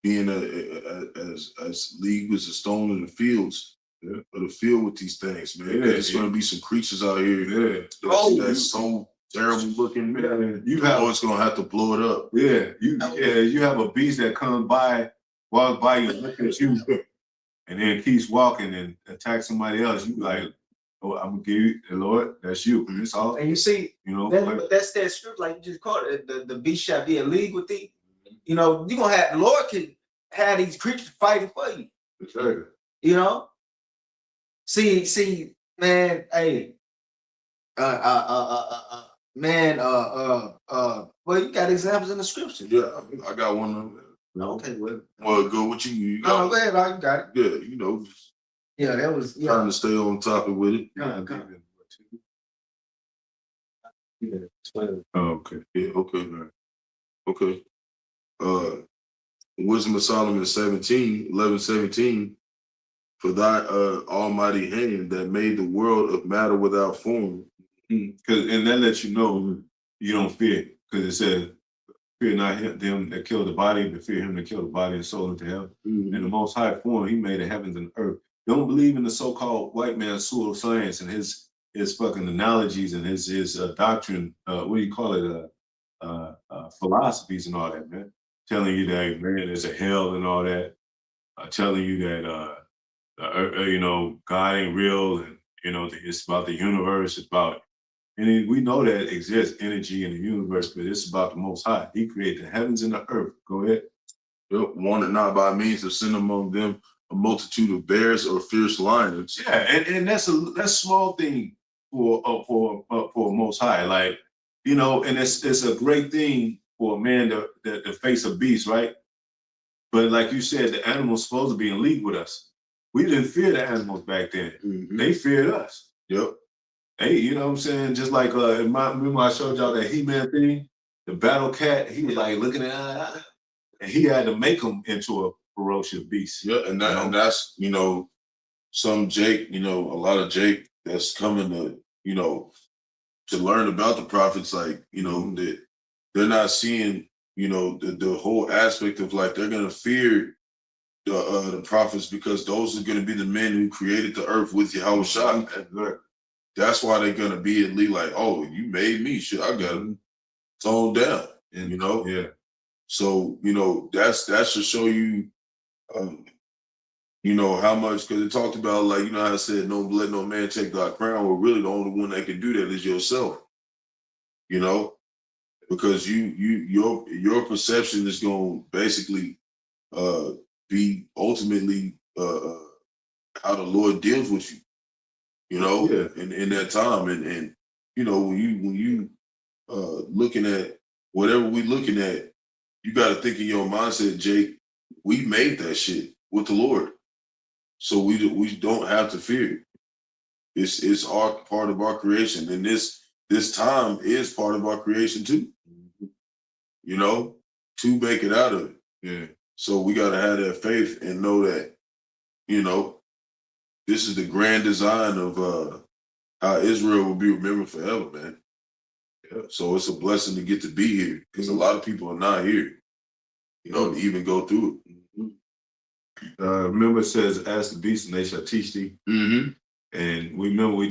Being as league as a stone in the fields, or the field with these things, man. There's going to be some creatures out here that's so terrible looking, man. It's going to have to blow it up. You have a beast that comes by, walks by you, look at you, and then keeps walking and attacks somebody else. You like, oh, I'm gonna give you the Lord. That's you. And it's all. And you see, but that's that script, like you just called it. The beast shall be in league with thee. You're gonna have the Lord can have these creatures fighting for you. Exactly. See, man, hey, man, well, you got examples in the scripture. Yeah, I got one of them. Okay, well, go with you. You got go ahead, you got it. Yeah, that was trying to stay on topic with it. Okay. Yeah, okay, man. Okay. Wisdom of Solomon 11:17, for thy almighty hand that made the world of matter without form. And that lets you know you don't fear, because it says, fear not them that kill the body, but fear him that kill the body and soul into hell. In the most high form, he made the heavens and earth. Don't believe in the so-called white man's pseudoscience and his fucking analogies and his doctrine, what do you call it, philosophies and all that, man. Telling you that, man, there's a hell and all that. Telling you that, you know, God ain't real, and, you know, it's about the universe, it's about, and we know that exists energy in the universe, but it's about the Most High. He created the heavens and the earth. Go ahead. Yep. Wanted not by means of sin among them a multitude of bears or fierce lions. Yeah, and that's a small thing for Most High. Like, you know, and it's a great thing for a man to face a beast, right? But like you said, the animals supposed to be in league with us. We didn't fear the animals back then. They feared us. Yep. Hey, you know what I'm saying? Just like remember I showed y'all that He-Man thing, the battle cat. He was like looking at, and he had to make him into a ferocious beast. Yeah, and that's, you know, some Jake, you know, a lot of Jake that's coming to, you know, to learn about the prophets, like, you know, that they're not seeing, you know, the whole aspect of, like, they're gonna fear the prophets because those are gonna be the men who created the earth with Yahawashi. That's why they're gonna be at least like, oh, you made me, shit, I got to tone down, and you know, yeah. So, you know, that should show you, you know, how much, because it talked about, like, you know, how I said, no, let no man take thy crown. Well, really, the only one that can do that is yourself. You know, because your perception is going to basically be ultimately how the Lord deals with you. You know, in that time, and you know, when you looking at whatever we looking at, you got to think in your mindset, Jake. We made that shit with the Lord, so we don't have to fear. It's our part of our creation, and this time is part of our creation too. You know, to make it out of it. Yeah. So we got to have that faith and know that, you know, this is the grand design of how Israel will be remembered forever, man. Yeah. So it's a blessing to get to be here, because a lot of people are not here, you know, to even go through it. Remember, it says, "Ask the beast, and they shall teach thee." And we remember we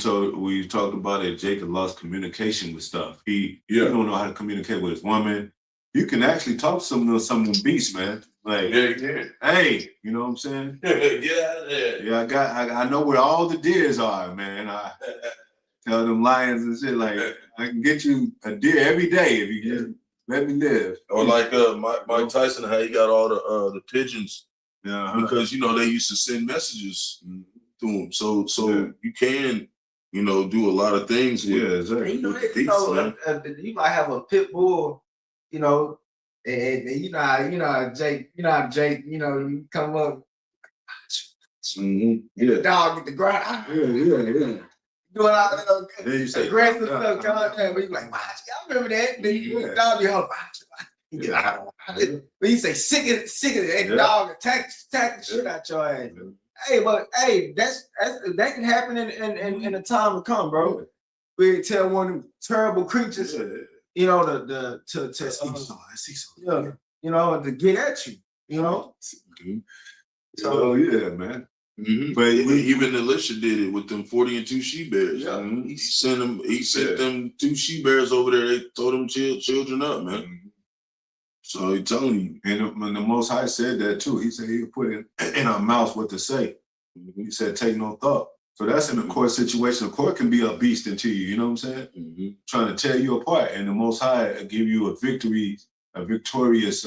talked about it. Jacob lost communication with stuff. He don't know how to communicate with his woman. You can actually talk to some of them beasts, man. Like, hey, you know what I'm saying? Yeah. I know where all the deers are, man. I tell them lions and shit, like, I can get you a deer every day if you just let me live. Or like Mike Tyson, how he got all the pigeons, because, you know, they used to send messages to him. So you can, you know, do a lot of things with, exactly. You know, you might have a pit bull, you know, and you know how Jake, you know, you come up, the dog get the ground. Doing all that aggressive stuff, but you like, wow, I remember that. Then you dog be all but you say sick of it, and the dog attack the shit out your ass. Hey, but hey, that can happen in a time to come, bro. We tell one of them terrible creatures, you know, to you know, to get at you, you know. So yeah, man. But even Elisha did it with them 40 and 2 she bears. He sent them 2 she bears over there. They told them children up, man. So he telling you. And when the Most High said that too, he said he would put in our mouths what to say. He said, take no thought. So that's in a court situation. A court can be a beast into you, you know what I'm saying? Trying to tear you apart. And the Most High give you a victorious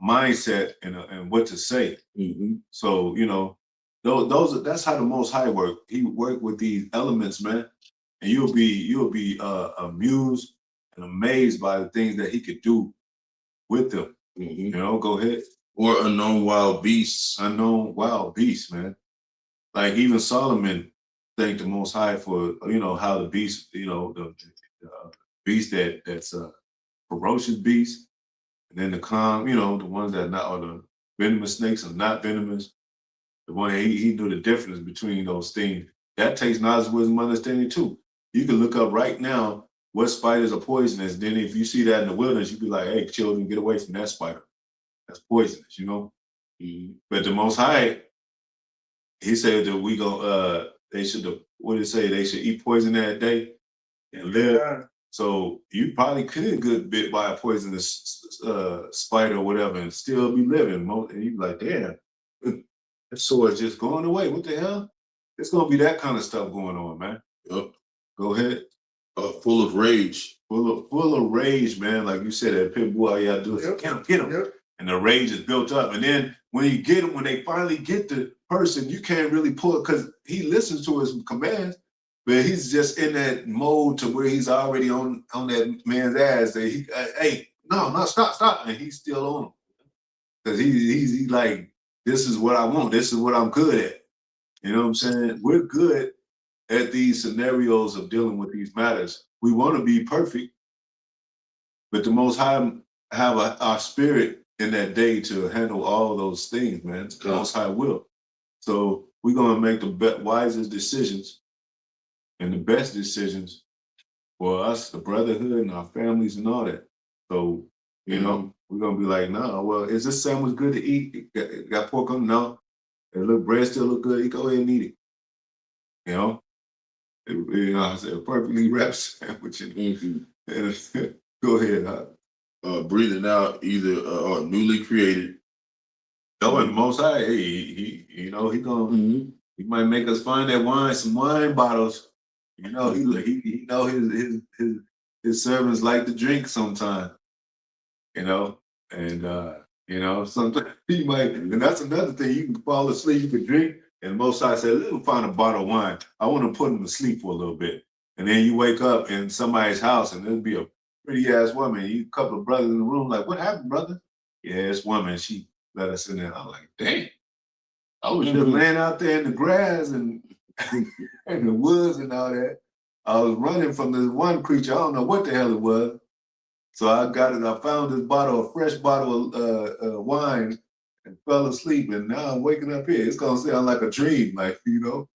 mindset and what to say. So, you know, that's how the Most High work. He work with these elements, man. And you'll be amused and amazed by the things that he could do with them. You know, go ahead. Or unknown wild beasts. Unknown wild beasts, man. Like even Solomon thanked the Most High for, you know, how the beast, you know, the beast that's a ferocious beast. And then the calm, you know, the ones that are not, or the venomous snakes are not venomous. The one he knew the difference between those things. That takes knowledge, wisdom, understanding too. You can look up right now what spiders are poisonous. Then if you see that in the wilderness, you be like, hey, children, get away from that spider. That's poisonous, you know? But the Most High, he said that we go, they should, what did it say? They should eat poison that day and live. Yeah. So you probably could get bit by a poisonous spider or whatever and still be living. And you be like, damn, that sword's just going away. What the hell? It's gonna be that kind of stuff going on, man. Yep. Go ahead. Full of rage. Full of rage, man. Like you said, that pit bull, all you gotta do is get him. Yep. And the rage is built up. And then when you get him, when they finally get the person, you can't really pull it because he listens to his commands, but he's just in that mode to where he's already on that man's ass. That he, hey, no, stop. And he's still on him. Because he's like, this is what I want. This is what I'm good at. You know what I'm saying? We're good at these scenarios of dealing with these matters. We want to be perfect, but the Most High have our spirit in that day to handle all those things, man. The Most High will. So we're going to make the wisest decisions and the best decisions for us, the brotherhood and our families and all that. So, you know, we're going to be like, no, well, is this sandwich good to eat? Got pork on? No. The bread still look good. You go ahead and eat it. You know? I said a perfectly wrapped sandwich. Go ahead. Breathing out either or newly created. Oh, and Most High, hey, he might make us find that some wine bottles. You know, he know his servants like to drink sometime. You know, and you know, sometimes he might, and that's another thing. You can fall asleep, you can drink, and Most High said, let him find a bottle of wine. I want to put him to sleep for a little bit. And then you wake up in somebody's house, and there'll be a pretty ass woman. You a couple of brothers in the room, like, what happened, brother? Yeah, this woman, she let us in there. I'm like, dang. I was just laying out there in the grass and in the woods and all that. I was running from this one creature. I don't know what the hell it was. So I found this fresh bottle of wine and fell asleep. And now I'm waking up here. It's going to sound like a dream, like, you know.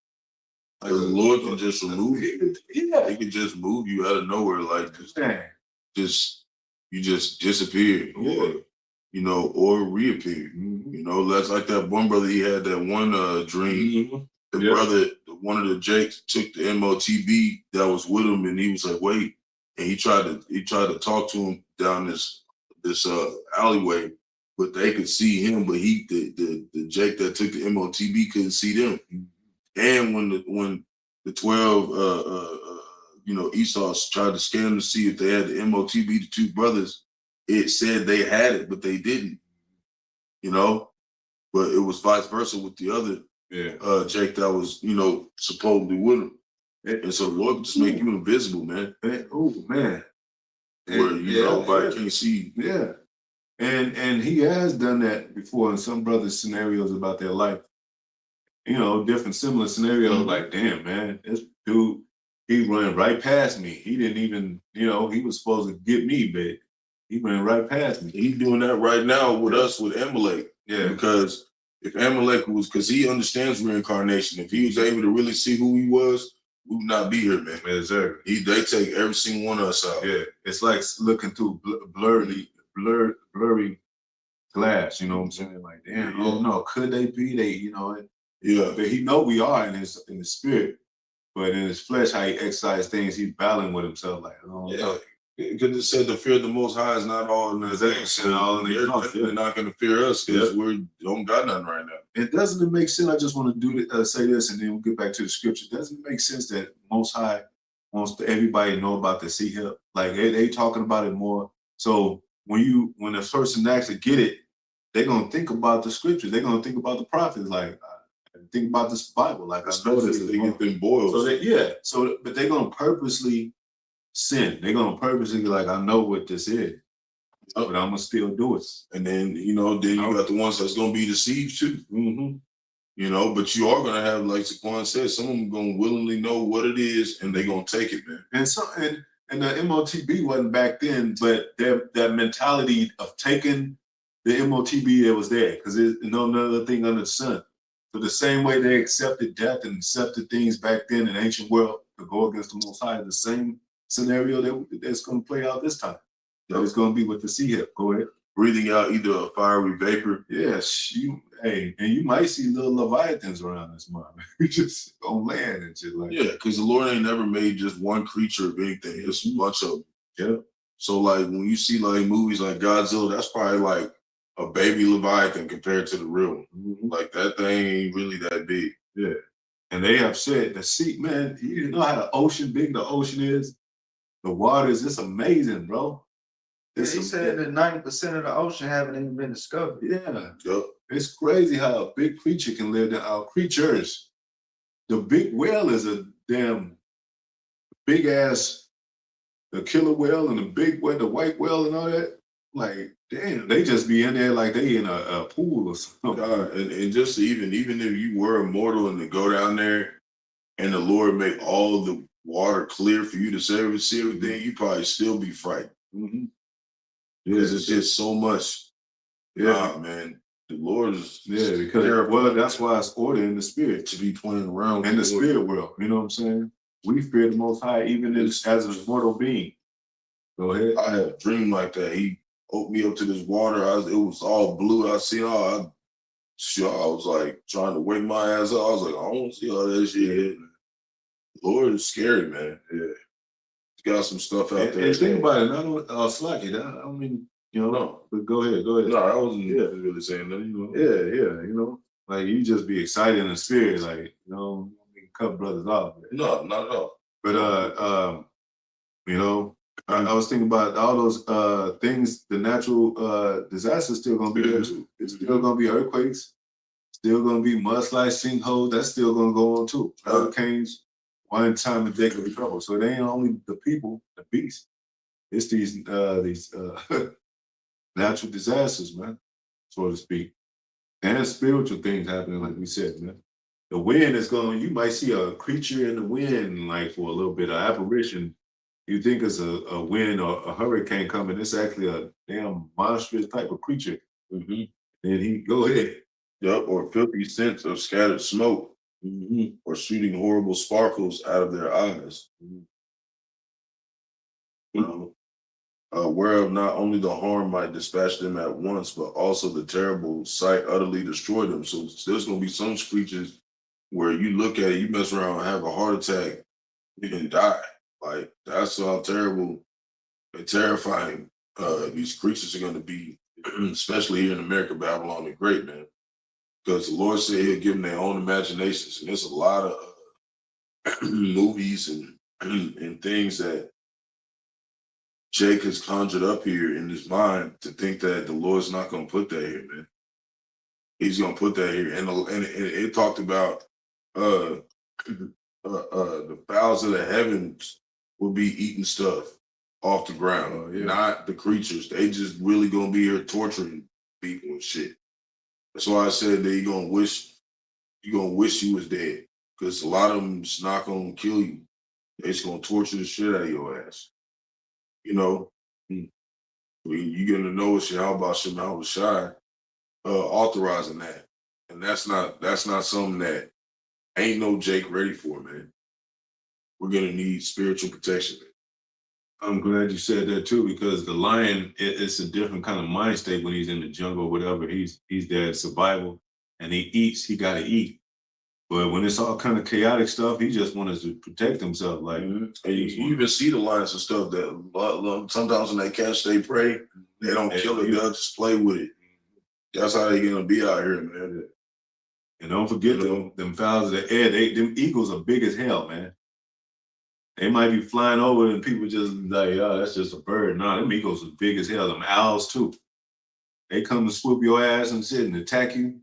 Like the Lord can just remove you. Yeah. He can just move you out of nowhere, like you just disappear. Yeah. You know, or reappear. You know, that's like that one brother, he had that one dream. The brother, one of the Jakes took the MOTB that was with him, and he was like, wait. And he tried to talk to him down this alleyway, but they could see him, but the Jake that took the MOTB couldn't see them. And when the 12 Esau's tried to scan them to see if they had the MOTB, the two brothers, it said they had it, but they didn't. You know, but it was vice versa with the other Jake that was, you know, supposedly with him. And so the Lord can just make you invisible, man. Oh man. Where nobody can't see you. Yeah. And he has done that before in some brothers' scenarios about their life. You know, different similar scenarios, like, damn, man, this dude, he ran right past me. He didn't even, you know, he was supposed to get me, but he ran right past me. He's doing that right now with us, with Amalek. Yeah. Because if Amalek because he understands reincarnation, if he was able to really see who he was, we would not be here, man. Exactly. They take every single one of us out. Yeah. It's like looking through blurry glass, you know what I'm saying? Like, damn, I don't know. Could they be? You know, but he know we are in his spirit, but in his flesh, how he exercises things, he's battling with himself. Like, I don't know. Because it said the fear of the Most High is not all in the they're not going to fear us because we don't got nothing right now. It doesn't make sense. I just want to say this, and then we'll get back to the scripture. Doesn't it make sense that Most High wants everybody to know about the sea help? Like they talking about it more. So when a person actually get it, they're gonna think about the scriptures. They're gonna think about the prophets. Like think about this Bible. Like I know this is been boiled. So but they're gonna purposely sin. They're gonna purposely be like, I know what this is, but I'm gonna still do it. And then you got the ones that's gonna be deceived too. You know, but you are gonna have, like Saquon said, some of them gonna willingly know what it is and they're gonna take it, man. And And the MOTB wasn't back then, but that mentality of taking the MOTB that was there, because there's no other thing under the sun. So the same way they accepted death and accepted things back then in the ancient world to go against the Most High, the same scenario that's going to play out this time. That it's going to be with the sea hip. Go ahead. Breathing out either a fiery vapor. Yes, and you might see little leviathans around this month, just on land and shit like. Yeah, because the Lord ain't never made just one creature of anything. It's a bunch of them. Yeah. So like when you see like movies like Godzilla, that's probably like a baby leviathan compared to the real one. Mm-hmm. Like that thing ain't really that big. Yeah. And they have said the sea, man, you know how big the ocean is? The water is just amazing, bro. They said that 90% of the ocean haven't even been discovered. Yeah. Yep. It's crazy how a big creature can live there. Our creatures. The big whale is a damn big ass, the killer whale and the white whale and all that. Like, damn, they just be in there like they in a pool or something. God, and just even if you were immortal and to go down there and the Lord make all the water clear for you to see everything, you probably still be frightened. Mm-hmm. Because it's just so much. Yeah, man. The Lord is because that's why it's order in the spirit to be playing around in the spirit world. You know what I'm saying? We fear the Most High even as an immortal being. Go ahead. I had a dream like that. He opened me up to this water. It was all blue. I seen all. I was like trying to wake my ass up. I was like, I don't see all that shit. The Lord is scary, man. Yeah. Got some stuff out there. And think about it, not only slack it. I don't mean, No. But go ahead. No, I wasn't really saying that, Yeah, like you just be excited in the spirit, like, cut brothers off. No, not at all. But I was thinking about all those things, the natural disasters still gonna be there too. It's still gonna be earthquakes, still gonna be mudslides, sinkholes, that's still gonna go on too. Hurricanes. One time a day could be trouble. So it ain't only the people, the beasts. It's these natural disasters, man, so to speak. And spiritual things happening, like we said, man. The wind is you might see a creature in the wind, like for a little bit, an apparition. You think it's a wind or a hurricane coming. It's actually a damn monstrous type of creature. Mm-hmm. And go ahead. Yep, or filthy scents of scattered smoke. Mm-hmm. Or shooting horrible sparkles out of their eyes. Mm-hmm. Whereof not only the harm might dispatch them at once, but also the terrible sight utterly destroy them. So there's going to be some creatures where you look at it, you mess around and have a heart attack, you can die. Like, that's how terrible and terrifying these creatures are going to be, especially here in America, Babylon the Great, man. Because the Lord said he'll give them their own imaginations. And there's a lot of movies and things that Jake has conjured up here in his mind to think that the Lord's not going to put that here, man. He's going to put that here. And it talked about the fowls of the heavens will be eating stuff off the ground, not the creatures. They just really going to be here torturing people and shit. That's why I said that you're gonna wish you was dead. Because a lot of them's not gonna kill you. They're just gonna torture the shit out of your ass. You're gonna know it's Yahawashi authorizing that. And that's not something that ain't no Jake ready for, man. We're gonna need spiritual protection. I'm glad you said that too, because the lion, it's a different kind of mind state when he's in the jungle or whatever. He's there in survival and he eats, he gotta eat. But when it's all kind of chaotic stuff, he just wants to protect himself. Like, and you even see the lions and stuff that sometimes when they catch their prey, they don't kill it, they'll just play with it. That's how they're gonna be out here, man. And don't forget them fowls of the air, them eagles are big as hell, man. They might be flying over and people just like, oh, that's just a bird. No, them eagles are big as hell. Them owls too. They come to swoop your ass and sit and attack you.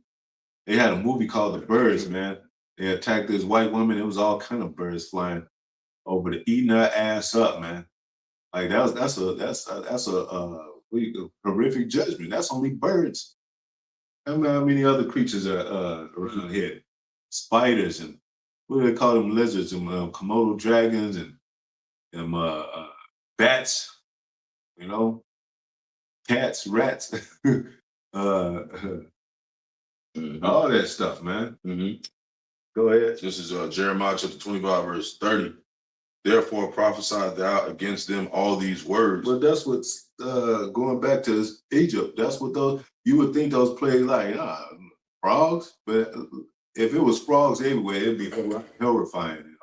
They had a movie called The Birds, man. They attacked this white woman. It was all kind of birds flying over to eating her ass up, man. Like that's a horrific judgment. That's only birds. I don't know how many other creatures are around here. Spiders and what do they call them, lizards and Komodo dragons and them bats, you know, cats, rats, all that stuff, man. Go ahead. This is Jeremiah chapter 25, verse 30. Therefore prophesy thou against them all these words. But that's what's going back to Egypt. That's what those, you would think those plagues like, frogs, but if it was frogs everywhere, it'd be horrifying.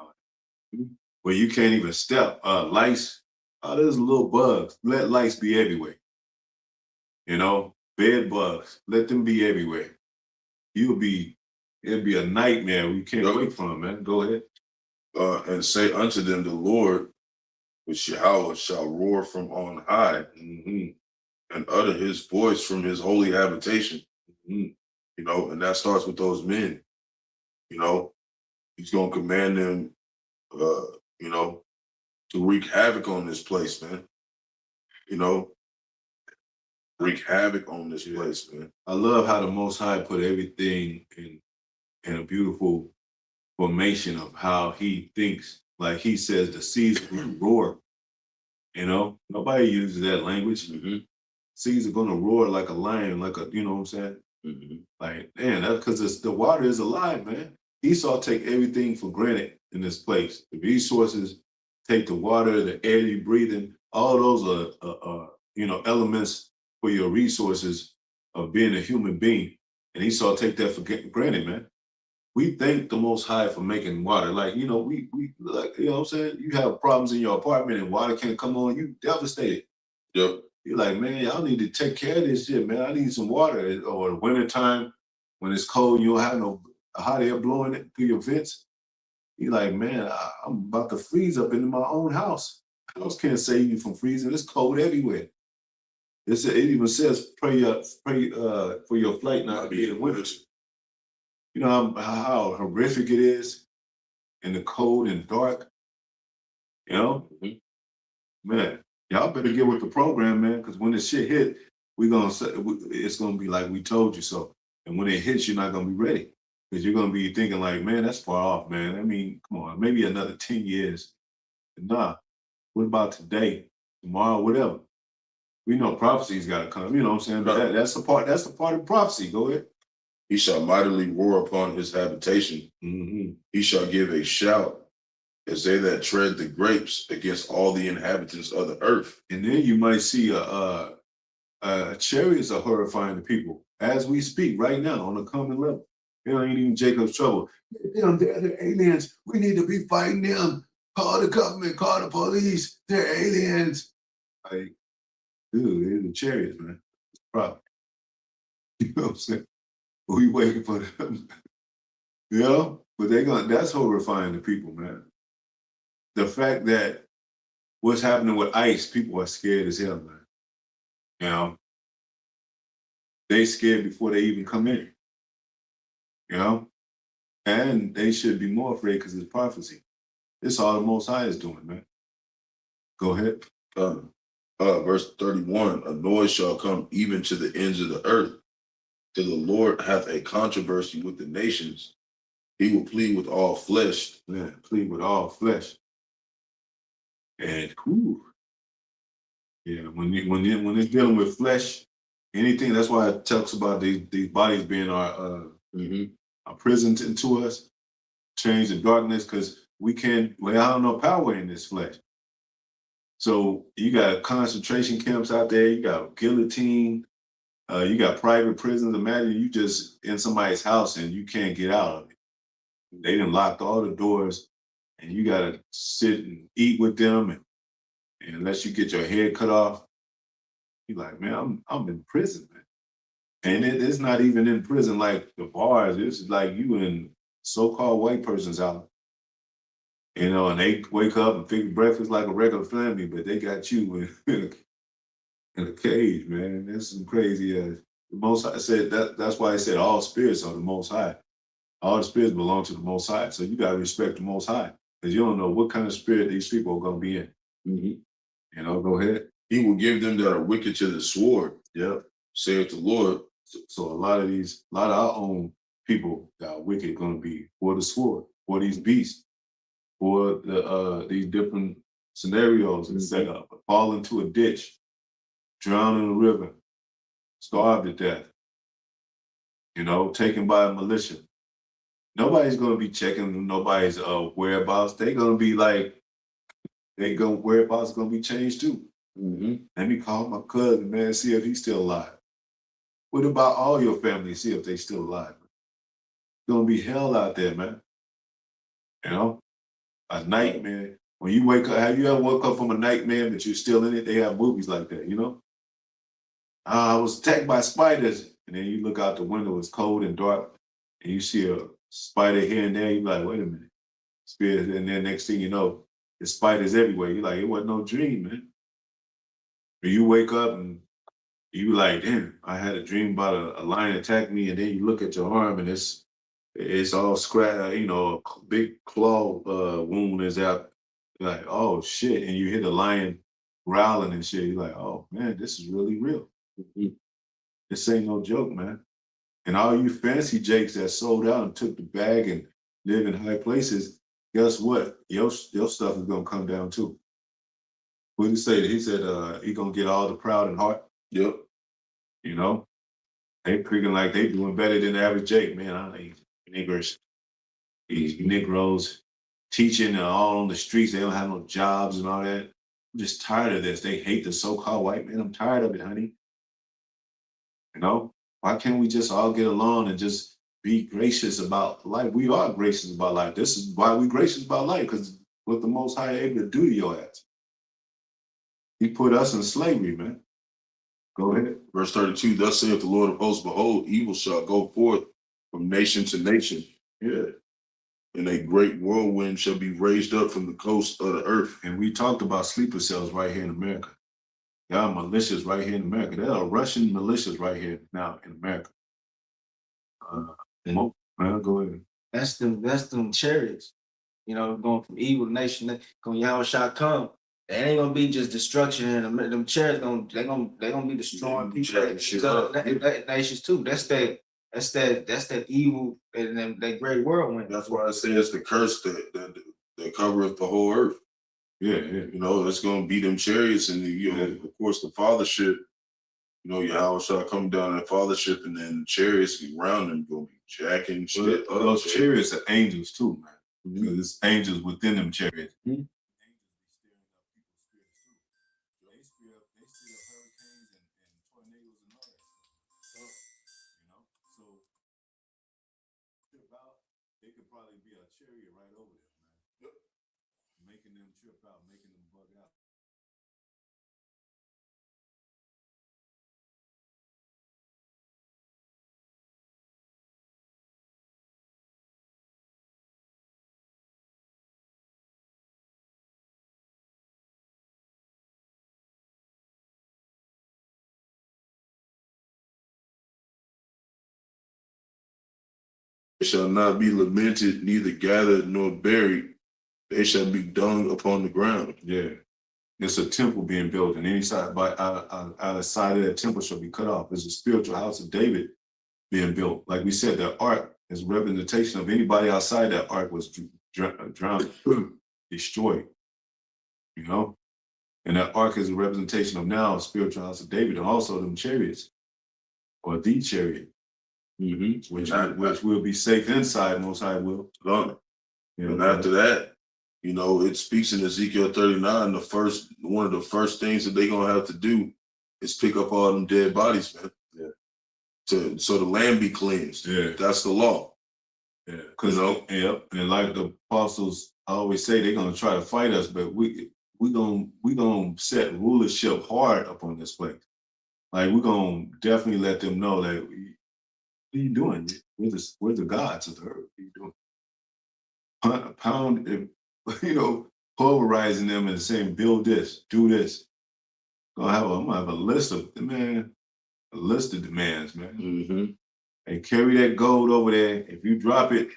Where you can't even step. Lice, there's little bugs. Let lice be everywhere. Bed bugs, let them be everywhere. It'd be a nightmare we can't wait from, man. Go ahead. And say unto them, the Lord, which Yahawah, shall roar from on high, and utter his voice from his holy habitation. And that starts with those men. He's gonna command them, to wreak havoc on this place, man. Wreak havoc on this place, man. I love how the Most High put everything in a beautiful formation of how he thinks. Like he says, the seas will roar. Nobody uses that language. Seas are gonna roar like a lion, like a, you know what I'm saying? Like, man, that's because the water is alive, man. Esau take everything for granted in this place. The resources, take the water, the air you breathing, all those are elements for your resources of being a human being. And Esau take that for granted, man. We thank the Most High for making water. Like, we like, you know what I'm saying? You have problems in your apartment and water can't come on, you devastated. Yep. You're like, man, y'all need to take care of this shit, man. I need some water. Or wintertime, when it's cold, you don't have no hot air blowing it through your vents. You're like, man, I'm about to freeze up into my own house. House can't save you from freezing. It's cold everywhere. It even says, pray for your flight not to be in winter. You know how horrific it is in the cold and dark? Man, y'all better get with the program, man, because when this shit hit, it's gonna be like we told you so. And when it hits, you're not gonna be ready. Because you're gonna be thinking like, man, that's far off, man. I mean, come on, maybe another 10 years. Nah, what about today, tomorrow, whatever? We know prophecy's gotta come, you know what I'm saying? But that's the part of prophecy. Go ahead. He shall mightily roar upon his habitation. He shall give a shout as they that tread the grapes against all the inhabitants of the earth. And then you might see chariots are horrifying the people as we speak right now on a common level. They ain't even Jacob's trouble. They're the aliens. We need to be fighting them. Call the government, call the police. They're aliens. Like, dude, they're the chariots, man. It's a problem. You know what I'm saying? We waiting for them. But that's horrifying to people, man. The fact that what's happening with ICE, people are scared as hell, man. They scared before they even come in. And they should be more afraid because it's prophecy. It's all the Most High is doing, man. Go ahead. Verse 31, a noise shall come even to the ends of the earth, till the Lord hath a controversy with the nations. He will plead with all flesh. Yeah, plead with all flesh. And when it's dealing with flesh, anything, that's why it talks about these bodies being our prison to us, change the darkness, because we have no power in this flesh. So you got concentration camps out there, you got guillotine, you got private prisons. Imagine you just in somebody's house and you can't get out of it. They done locked all the doors and you gotta sit and eat with them, and unless you get your head cut off, you're like, man, I'm in prison, man. And it's not even in prison like the bars. It's like you in so-called white person's house. And they wake up and fix breakfast like a regular family, but they got you in a cage, man. That's some crazy The Most High said that's why he said all spirits are the Most High. All the spirits belong to the Most High. So you gotta respect the Most High, because you don't know what kind of spirit these people are gonna be in. Go ahead. He will give them that are wicked to the sword. Yep. Saith the Lord. So a lot of our own people that are wicked gonna be for the sword, for these beasts, for these different scenarios and set up. Fall into a ditch, drown in a river, starve to death, you know, taken by a militia. Nobody's gonna be checking nobody's whereabouts. They're gonna be like, whereabouts gonna be changed too. Let me call my cousin, man, see if he's still alive. What about all your family? See if they still alive. It's gonna be hell out there, man. You know, a nightmare. When you wake up, have you ever woke up from a nightmare but you're still in it? They have movies like that, you know? I was attacked by spiders, and then you look out the window, it's cold and dark, and you see a spider here and there. You're like, wait a minute, spirit, and then next thing you know, there's spiders everywhere. You're like, it wasn't no dream, man. Or you wake up and you like, damn, I had a dream about a lion attacked me, and then you look at your arm and it's all scratched, you know, a big claw wound is out. You're like, oh shit, and you hear the lion growling and shit. You're like, oh man, this is really real. This ain't no joke, man. And all you fancy jakes that sold out and took the bag and live in high places, guess what? Your stuff is gonna come down too. What did he say? He said he gonna get all the proud in heart. Yep. You know? They freaking like they doing better than the average jake, man. I ain't niggers. These Negroes teaching all on the streets, they don't have no jobs and all that. I'm just tired of this. They hate the so-called white man. I'm tired of it, honey. You know? Why can't we just all get along and just be gracious about life? We are gracious about life. This is why we gracious about life, because what the Most High able to do to your ass. He put us in slavery, man. Go ahead. Verse 32, thus saith the Lord of hosts, behold, evil shall go forth from nation to nation. Yeah. And a great whirlwind shall be raised up from the coast of the earth. And we talked about sleeper cells right here in America. There are militias right here in America. There are Russian militias right here now in America. Go ahead. That's them chariots. You know, going from evil nation, when Yahawashi come, it ain't gonna be just destruction, and them chariots they gonna be destroying people. That nations too. That's that evil and that great whirlwind. That's why I say it's the curse that covereth the whole earth. Yeah. You know, it's gonna be them chariots, and you know, of course, the fathership. You know, Yahawah coming down that fathership, and then chariots around them gonna be jacking shit. Those chariots are angels too, man. Because it's angels within them chariots. It could probably be a chariot right over there, man. Making them trip out, making them bug out. They shall not be lamented, neither gathered nor buried. They shall be dung upon the ground. Yeah. It's a temple being built, and any side by either side of that temple shall be cut off. There's a spiritual house of David being built. Like we said, the ark is a representation of anybody outside that ark was drowned, destroyed. You know? And that ark is a representation of now a spiritual house of David, and also them chariots, or the chariot, which will be safe inside, Most High will. And after that, you know, it speaks in Ezekiel 39, one of the first things that they're gonna have to do is pick up all them dead bodies, man. Yeah. So the land be cleansed. Yeah. That's the law. Yeah. Because and like the apostles always say, they're gonna try to fight us, but we gonna set rulership hard upon this place. Like we're gonna definitely let them know that what are you doing? We're the gods of the earth. What are you doing? Pound, you know, pulverizing them and saying, build this, do this. I'm gonna have a list of demands, man. And carry that gold over there. If you drop it,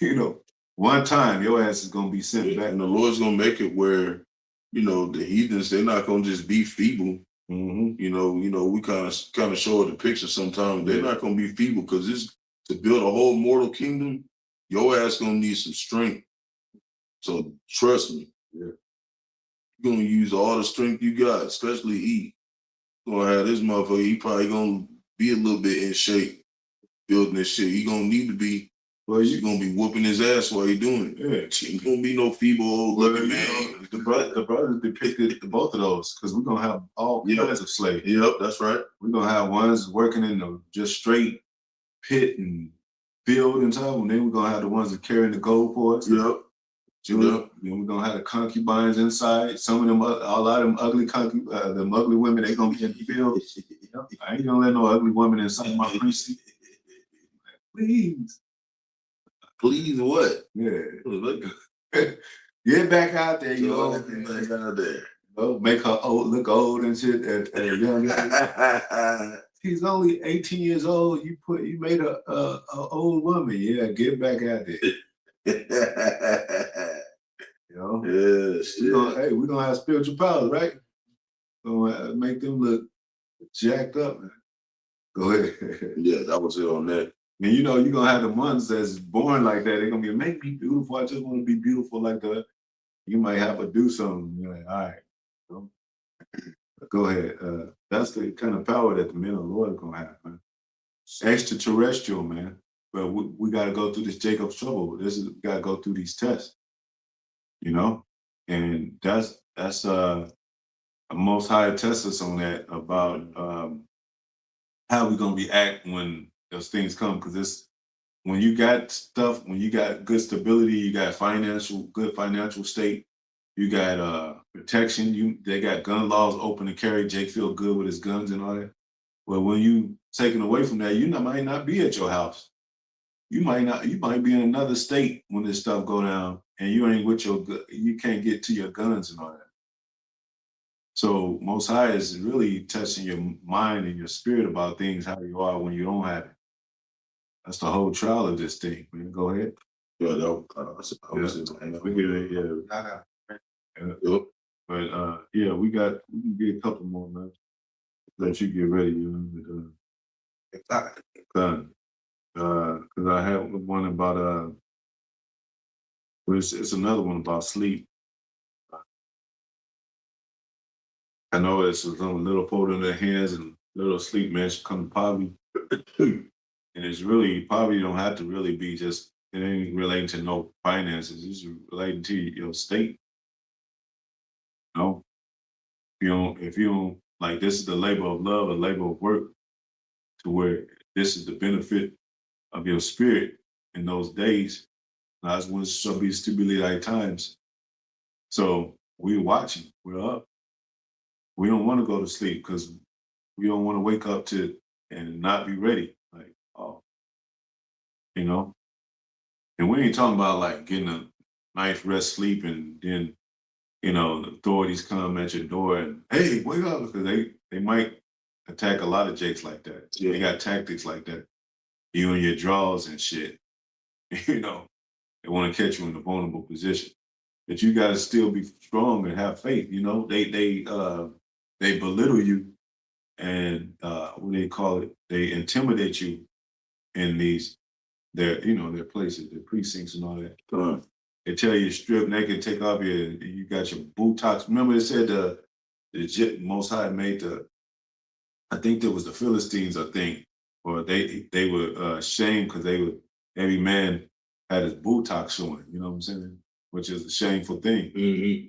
you know, one time your ass is gonna be sent back. And the Lord's gonna make it where, you know, the heathens, they're not gonna just be feeble. You know, we kind of show the picture sometimes. They're not gonna be feeble, because it's to build a whole mortal kingdom, your ass gonna need some strength. So trust me. You're gonna use all the strength you got, especially E. Gonna have this motherfucker. He probably gonna be a little bit in shape building this shit. He gonna need to be. Well, you gonna be whooping his ass while he doing it. Yeah. He ain't gonna be no feeble old looking man. The brothers depicted both of those because we're gonna have all kinds of slaves. Yep, that's right. We're gonna have ones working in the just straight pit and field and stuff, and then we're gonna have the ones that carrying the gold for us. Yep. Then we're gonna have the concubines inside. Some of them, a lot of them ugly them ugly women, they gonna be in the field. I ain't gonna let no ugly woman inside my precinct. Please. Please what? Yeah. Look. Get back out there, yo. Get back out there. Make her look old and shit at a young age. She's only 18 years old. You made her a old woman. Yeah, get back out there. You know? Yes. We're gonna have spiritual powers, right? We're gonna make them look jacked up. Go ahead. Yeah, that was it on that. And you know, you're gonna have the ones that's born like that. They're gonna be, make me beautiful. I just want to be beautiful like that. You might have to do something. You're like, all right. So, go ahead. That's the kind of power that the men of the Lord are gonna have, man. Extraterrestrial, man. But we got to go through this Jacob's trouble. We got to go through these tests, you know. And that's a Most High test us on that about how we gonna react when those things come. Because it's when you got stuff, when you got good stability, you got good financial state, you got protection. They got gun laws open to carry. Jake feel good with his guns and all that. Well, when you taken away from that, might not be at your house. You might be in another state when this stuff go down, and you ain't with you can't get to your guns and all that. So Most High is really testing your mind and your spirit about things, how you are when you don't have it. That's the whole trial of this thing, man. Go ahead. Yeah, that We get it, yeah. But yeah, we can get a couple more, man. Let you get ready, you know. Because I have one about it's another one about sleep. I know it's a little fold in their hands and little sleep, man, should come to poverty. And it's really, poverty don't have to really be just, it ain't relating to no finances. It's relating to your state. You know, if you don't, like, this is the labor of love, a labor of work, to where this is the benefit of your spirit in those days. That's when shall be stimulated times. So we're watching, we're up. We don't want to go to sleep because we don't want to wake up to and not be ready. Like, oh, you know. And we ain't talking about like getting a nice rest sleep and then, you know, the authorities come at your door and, hey, wake up, because they might attack a lot of jakes like that. Yeah. They got tactics like that. You in your drawers and shit. You know, they want to catch you in a vulnerable position. But you got to still be strong and have faith. You know, they belittle you and what do they call it? They intimidate you in their places, their precincts and all that. They tell you strip naked, take off you got your buttocks. Remember they said the Most High made I think there was the Philistines, I think, or they were ashamed because every man had his buttocks showing, you know what I'm saying? Which is a shameful thing. Mm-hmm.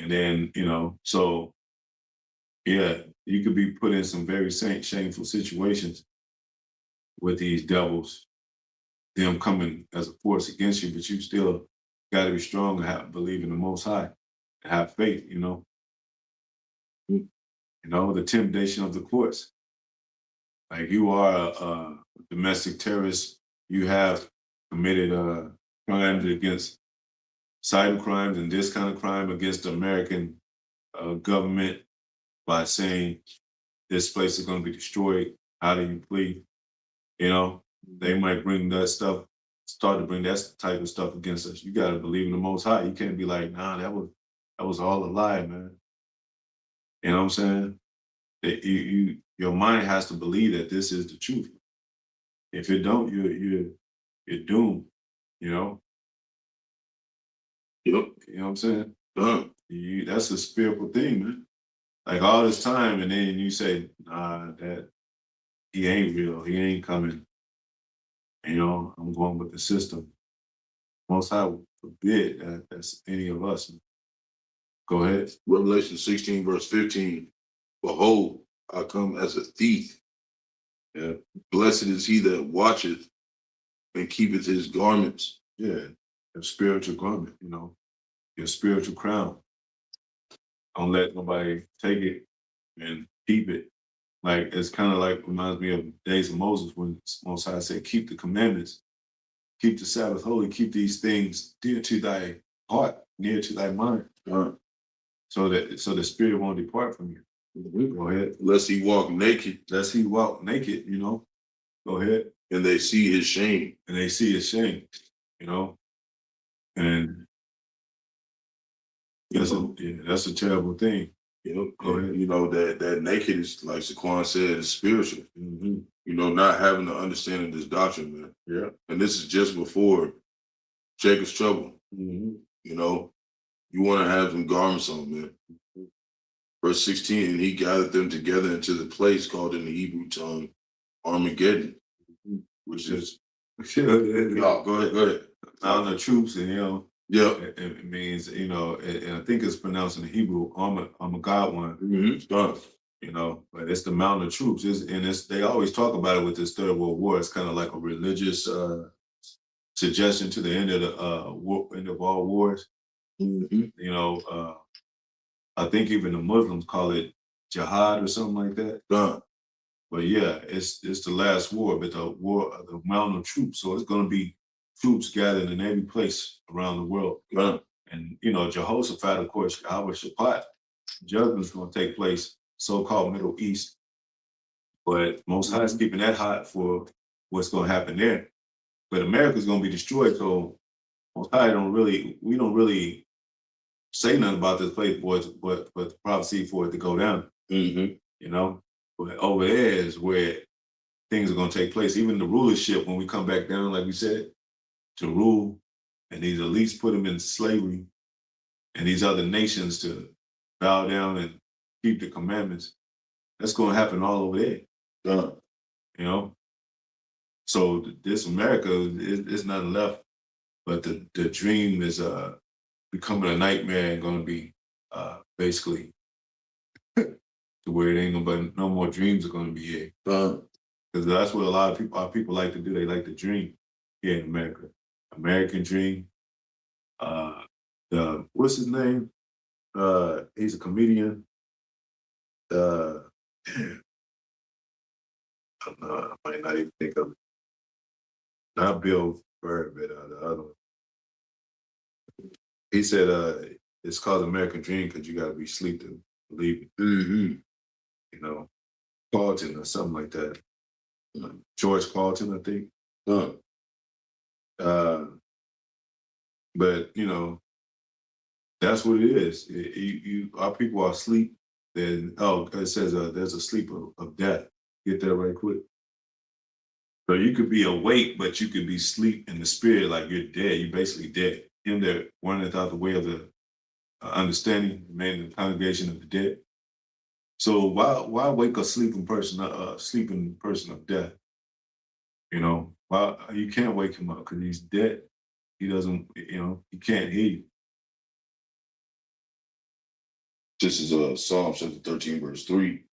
And then, you know, so yeah, you could be put in some very shameful situations with these devils, them coming as a force against you, but you still got to be strong and believe in the Most High, and have faith, you know. You know, the intimidation of the courts. Like you are a domestic terrorist, you have committed crimes against cyber crimes and this kind of crime against the American government by saying this place is going to be destroyed. How do you plead? You know, they might start to bring that type of stuff against us. You got to believe in the Most High. You can't be like, nah, that was all a lie, man. You know what I'm saying? Your mind has to believe that this is the truth. If it don't, you're doomed. You know. Yep. You know what I'm saying? That's a spiritual thing, man. Like all this time, and then you say, nah, that he ain't real, he ain't coming. I'm going with the system. Most High would forbid that's any of us. Go ahead. Revelation 16, verse 15. Behold, I come as a thief. Yeah. Blessed is he that watcheth and keepeth his garments. Yeah. Your spiritual garment, your spiritual crown. Don't let nobody take it and keep it. Like, it's kind of like, reminds me of the days of Moses when Most High said, keep the commandments, keep the Sabbath holy, keep these things dear to thy heart, near to thy mind. So the spirit won't depart from you. Go ahead. Lest he walk naked. Lest he walk naked, Go ahead. And they see his shame. And they see his shame, And that's a terrible thing. Go ahead. That naked is, like Saquon said, is spiritual. Mm-hmm. Not having the understanding of this doctrine, man. Yeah. And this is just before Jacob's trouble. Mm-hmm. You want to have them garments on, man. Verse 16, and he gathered them together into the place called in the Hebrew tongue Armageddon, which is go ahead. Mountain of troops, and yeah, it means, and I think it's pronounced in the Hebrew, Armageddon. Mm-hmm. But it's the mountain of troops. They always talk about it with this Third World War. It's kind of like a religious suggestion to the end of the end of all wars. Mm-hmm. I think even the Muslims call it jihad or something like that. But yeah, it's the last war, but the mountain of troops. So it's going to be troops gathered in every place around the world. And Jehoshaphat, of course, Yahawah, judgment's going to take place, so-called Middle East. But Most High is keeping that hot for what's going to happen there. But America's going to be destroyed, so Most High we don't really say nothing about this place, but the prophecy for it to go down. Mm-hmm. But over there is where things are going to take place. Even the rulership, when we come back down, like we said, to rule, and these elites put them in slavery, and these other nations to bow down and keep the commandments. That's going to happen all over there. So this America is nothing left, but the dream is becoming a nightmare and going to be basically to where it ain't no more dreams are going to be here. Because that's what a lot of our people like to do. They like to dream here in America. American dream. What's his name? He's a comedian. I might not even think of it. Not Bill Burr, but the other one. He said it's called American Dream because you got to be asleep to believe it. Mm-hmm. Carlton or something like that. George Carlton, I think. But that's what it is. Our people are asleep. Then it says there's a sleep of death. Get that right quick. So you could be awake, but you could be asleep in the spirit, like you're dead. You're basically dead. Him that runneth out the way of the understanding, the man in the congregation of the dead. So why wake a sleeping person of death? Why you can't wake him up because he's dead. He doesn't, he can't hear you. This is Psalm chapter 13, verse 3.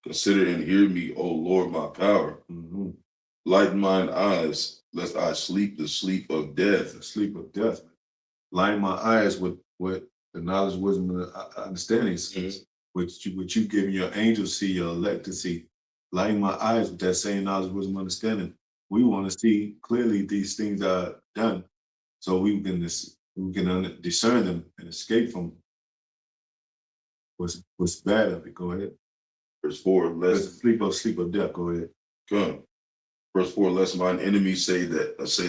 Consider and hear me, O Lord, my power. Mm-hmm. Lighten mine eyes, lest I sleep the sleep of death. The sleep of death. Lighten my eyes with what the knowledge, wisdom, and understanding is, which you've given your angels see, your elect to see. Lighten my eyes with that same knowledge, wisdom, understanding. We want to see clearly these things are done, so we can discern them and escape from what's bad of it. Go ahead. Verse 4, lest sleep of death. Go ahead. Come. Verse 4, lest mine enemies say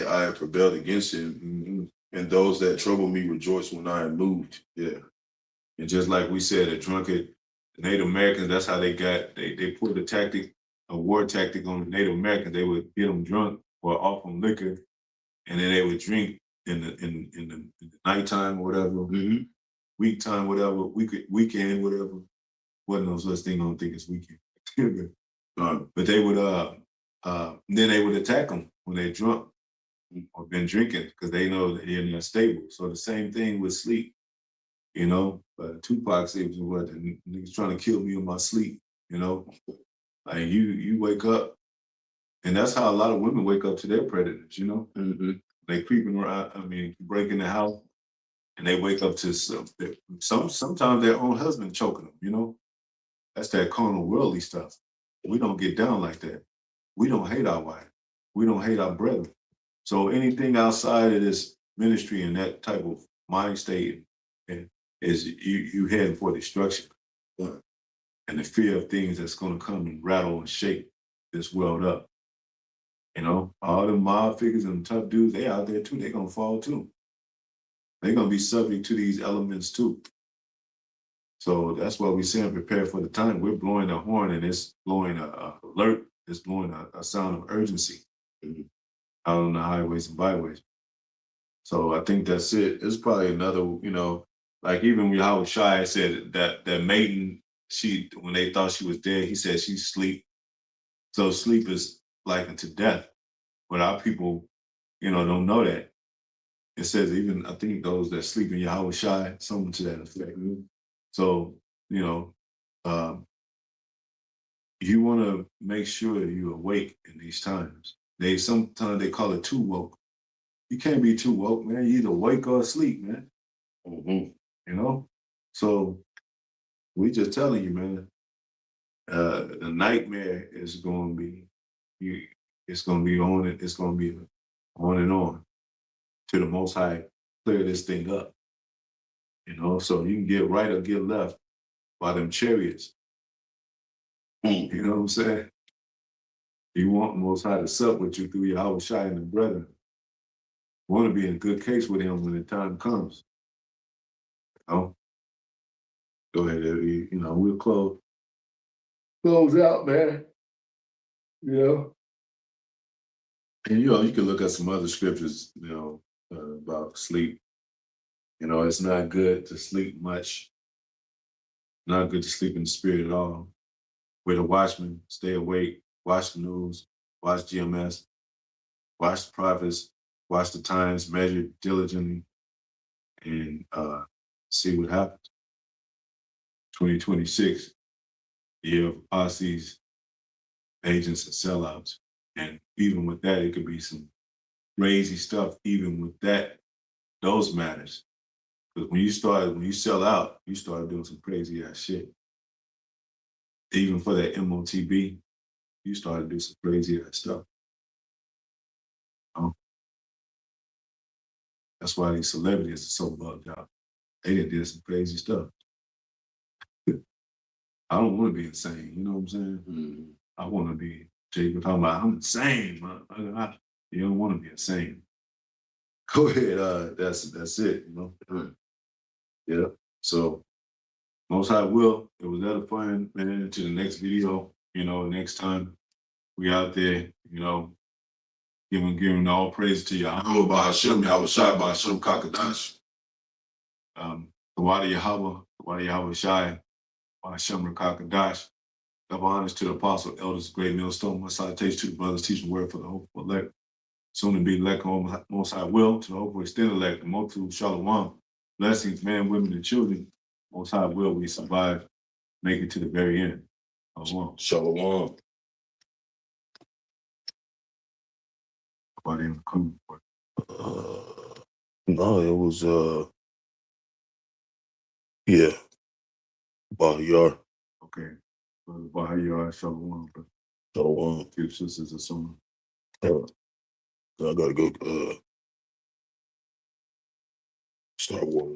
I have prevailed against him, and those that trouble me rejoice when I am moved. Yeah. And just like we said, the Native Americans, that's how they put a war tactic on the Native Americans. They would get them drunk or offer them liquor, and then they would drink in the nighttime or whatever. Mm-hmm. week time, whatever, weekend, whatever. Wasn't no such thing. I don't think it's weekend. But they would then they would attack them when they're drunk or been drinking because they know that they're not stable. So the same thing with sleep, you know. Tupac said, "What the niggas trying to kill me in my sleep," you know. Like you wake up, and that's how a lot of women wake up to their predators, you know. They creeping around. I mean, breaking the house, and they wake up to sometimes their own husband choking them, you know. That's that carnal worldly stuff. We don't get down like that. We don't hate our wife. We don't hate our brethren. So anything outside of this ministry and that type of mind state is you heading for destruction. And the fear of things that's gonna come and rattle and shake this world up. You know, all the mob figures and tough dudes, they out there too, they're gonna fall too. They're gonna be subject to these elements too. So that's why we're saying prepare for the time. We're blowing a horn and it's blowing a alert, it's blowing a sound of urgency out on the highways and byways. So I think that's it. It's probably another, you know, like even when Yahawashi said that maiden, when they thought she was dead, he said she's asleep. So sleep is likened to death. But our people, you know, don't know that. It says even, I think those that sleep in Yahawashi, something to that effect. So, you know, you want to make sure you're awake in these times. Sometimes they call it too woke. You can't be too woke, man. You either wake or asleep, man. You know? So we just telling you, man, the nightmare is going to be, it's going to be on it. It's going to be on and on to the Most High clear this thing up. You know, so you can get right or get left by them chariots. You know what I'm saying? You want the Most High to sup with you through your Yahawashi and the brethren. You want to be in a good case with him when the time comes. You know? Go ahead, Eddie. You know, we'll close out, man. You know? And, you know, you can look at some other scriptures, you know, about sleep. You know, it's not good to sleep much. Not good to sleep in the spirit at all. We're the watchmen, stay awake, watch the news, watch GMS, watch the prophets, watch the times, measure diligently, and see what happens. 2026, the year of apostles, agents, and sellouts. And even with that, it could be some crazy stuff, even with that, those matters. Because when you sell out, you start doing some crazy ass shit. Even for that MOTB, you start to do some crazy ass stuff. That's why these celebrities are so bugged out. They did some crazy stuff. I don't want to be insane, you know what I'm saying? I want to be, people talking about, I'm insane, man. You don't want to be insane. Go ahead, that's it, you know? Yeah, so Most High will, it was edifying, man, to the next video, you know, next time we out there, you know, giving all praise to Yahawah, Bahasham, Yahawashi, Bahasham, Qadash. Yahawah, Yahawashi, Bahasham, Qadash. Double honors to the apostle, elders, great millstone. My salutations to the brothers, teaching word for the hopeful elect. Soon to be elect, Most High will, to the hopeful extended elect, the multitude, shalom. Blessings, men, women, and children. Most High will, we survive, make it to the very end. Shalom. Shalom. Nobody in the comment. No, it was yeah, Bahayar. Okay. Bahayar, shalom. Shalom. Give sisters a song. I gotta go start war.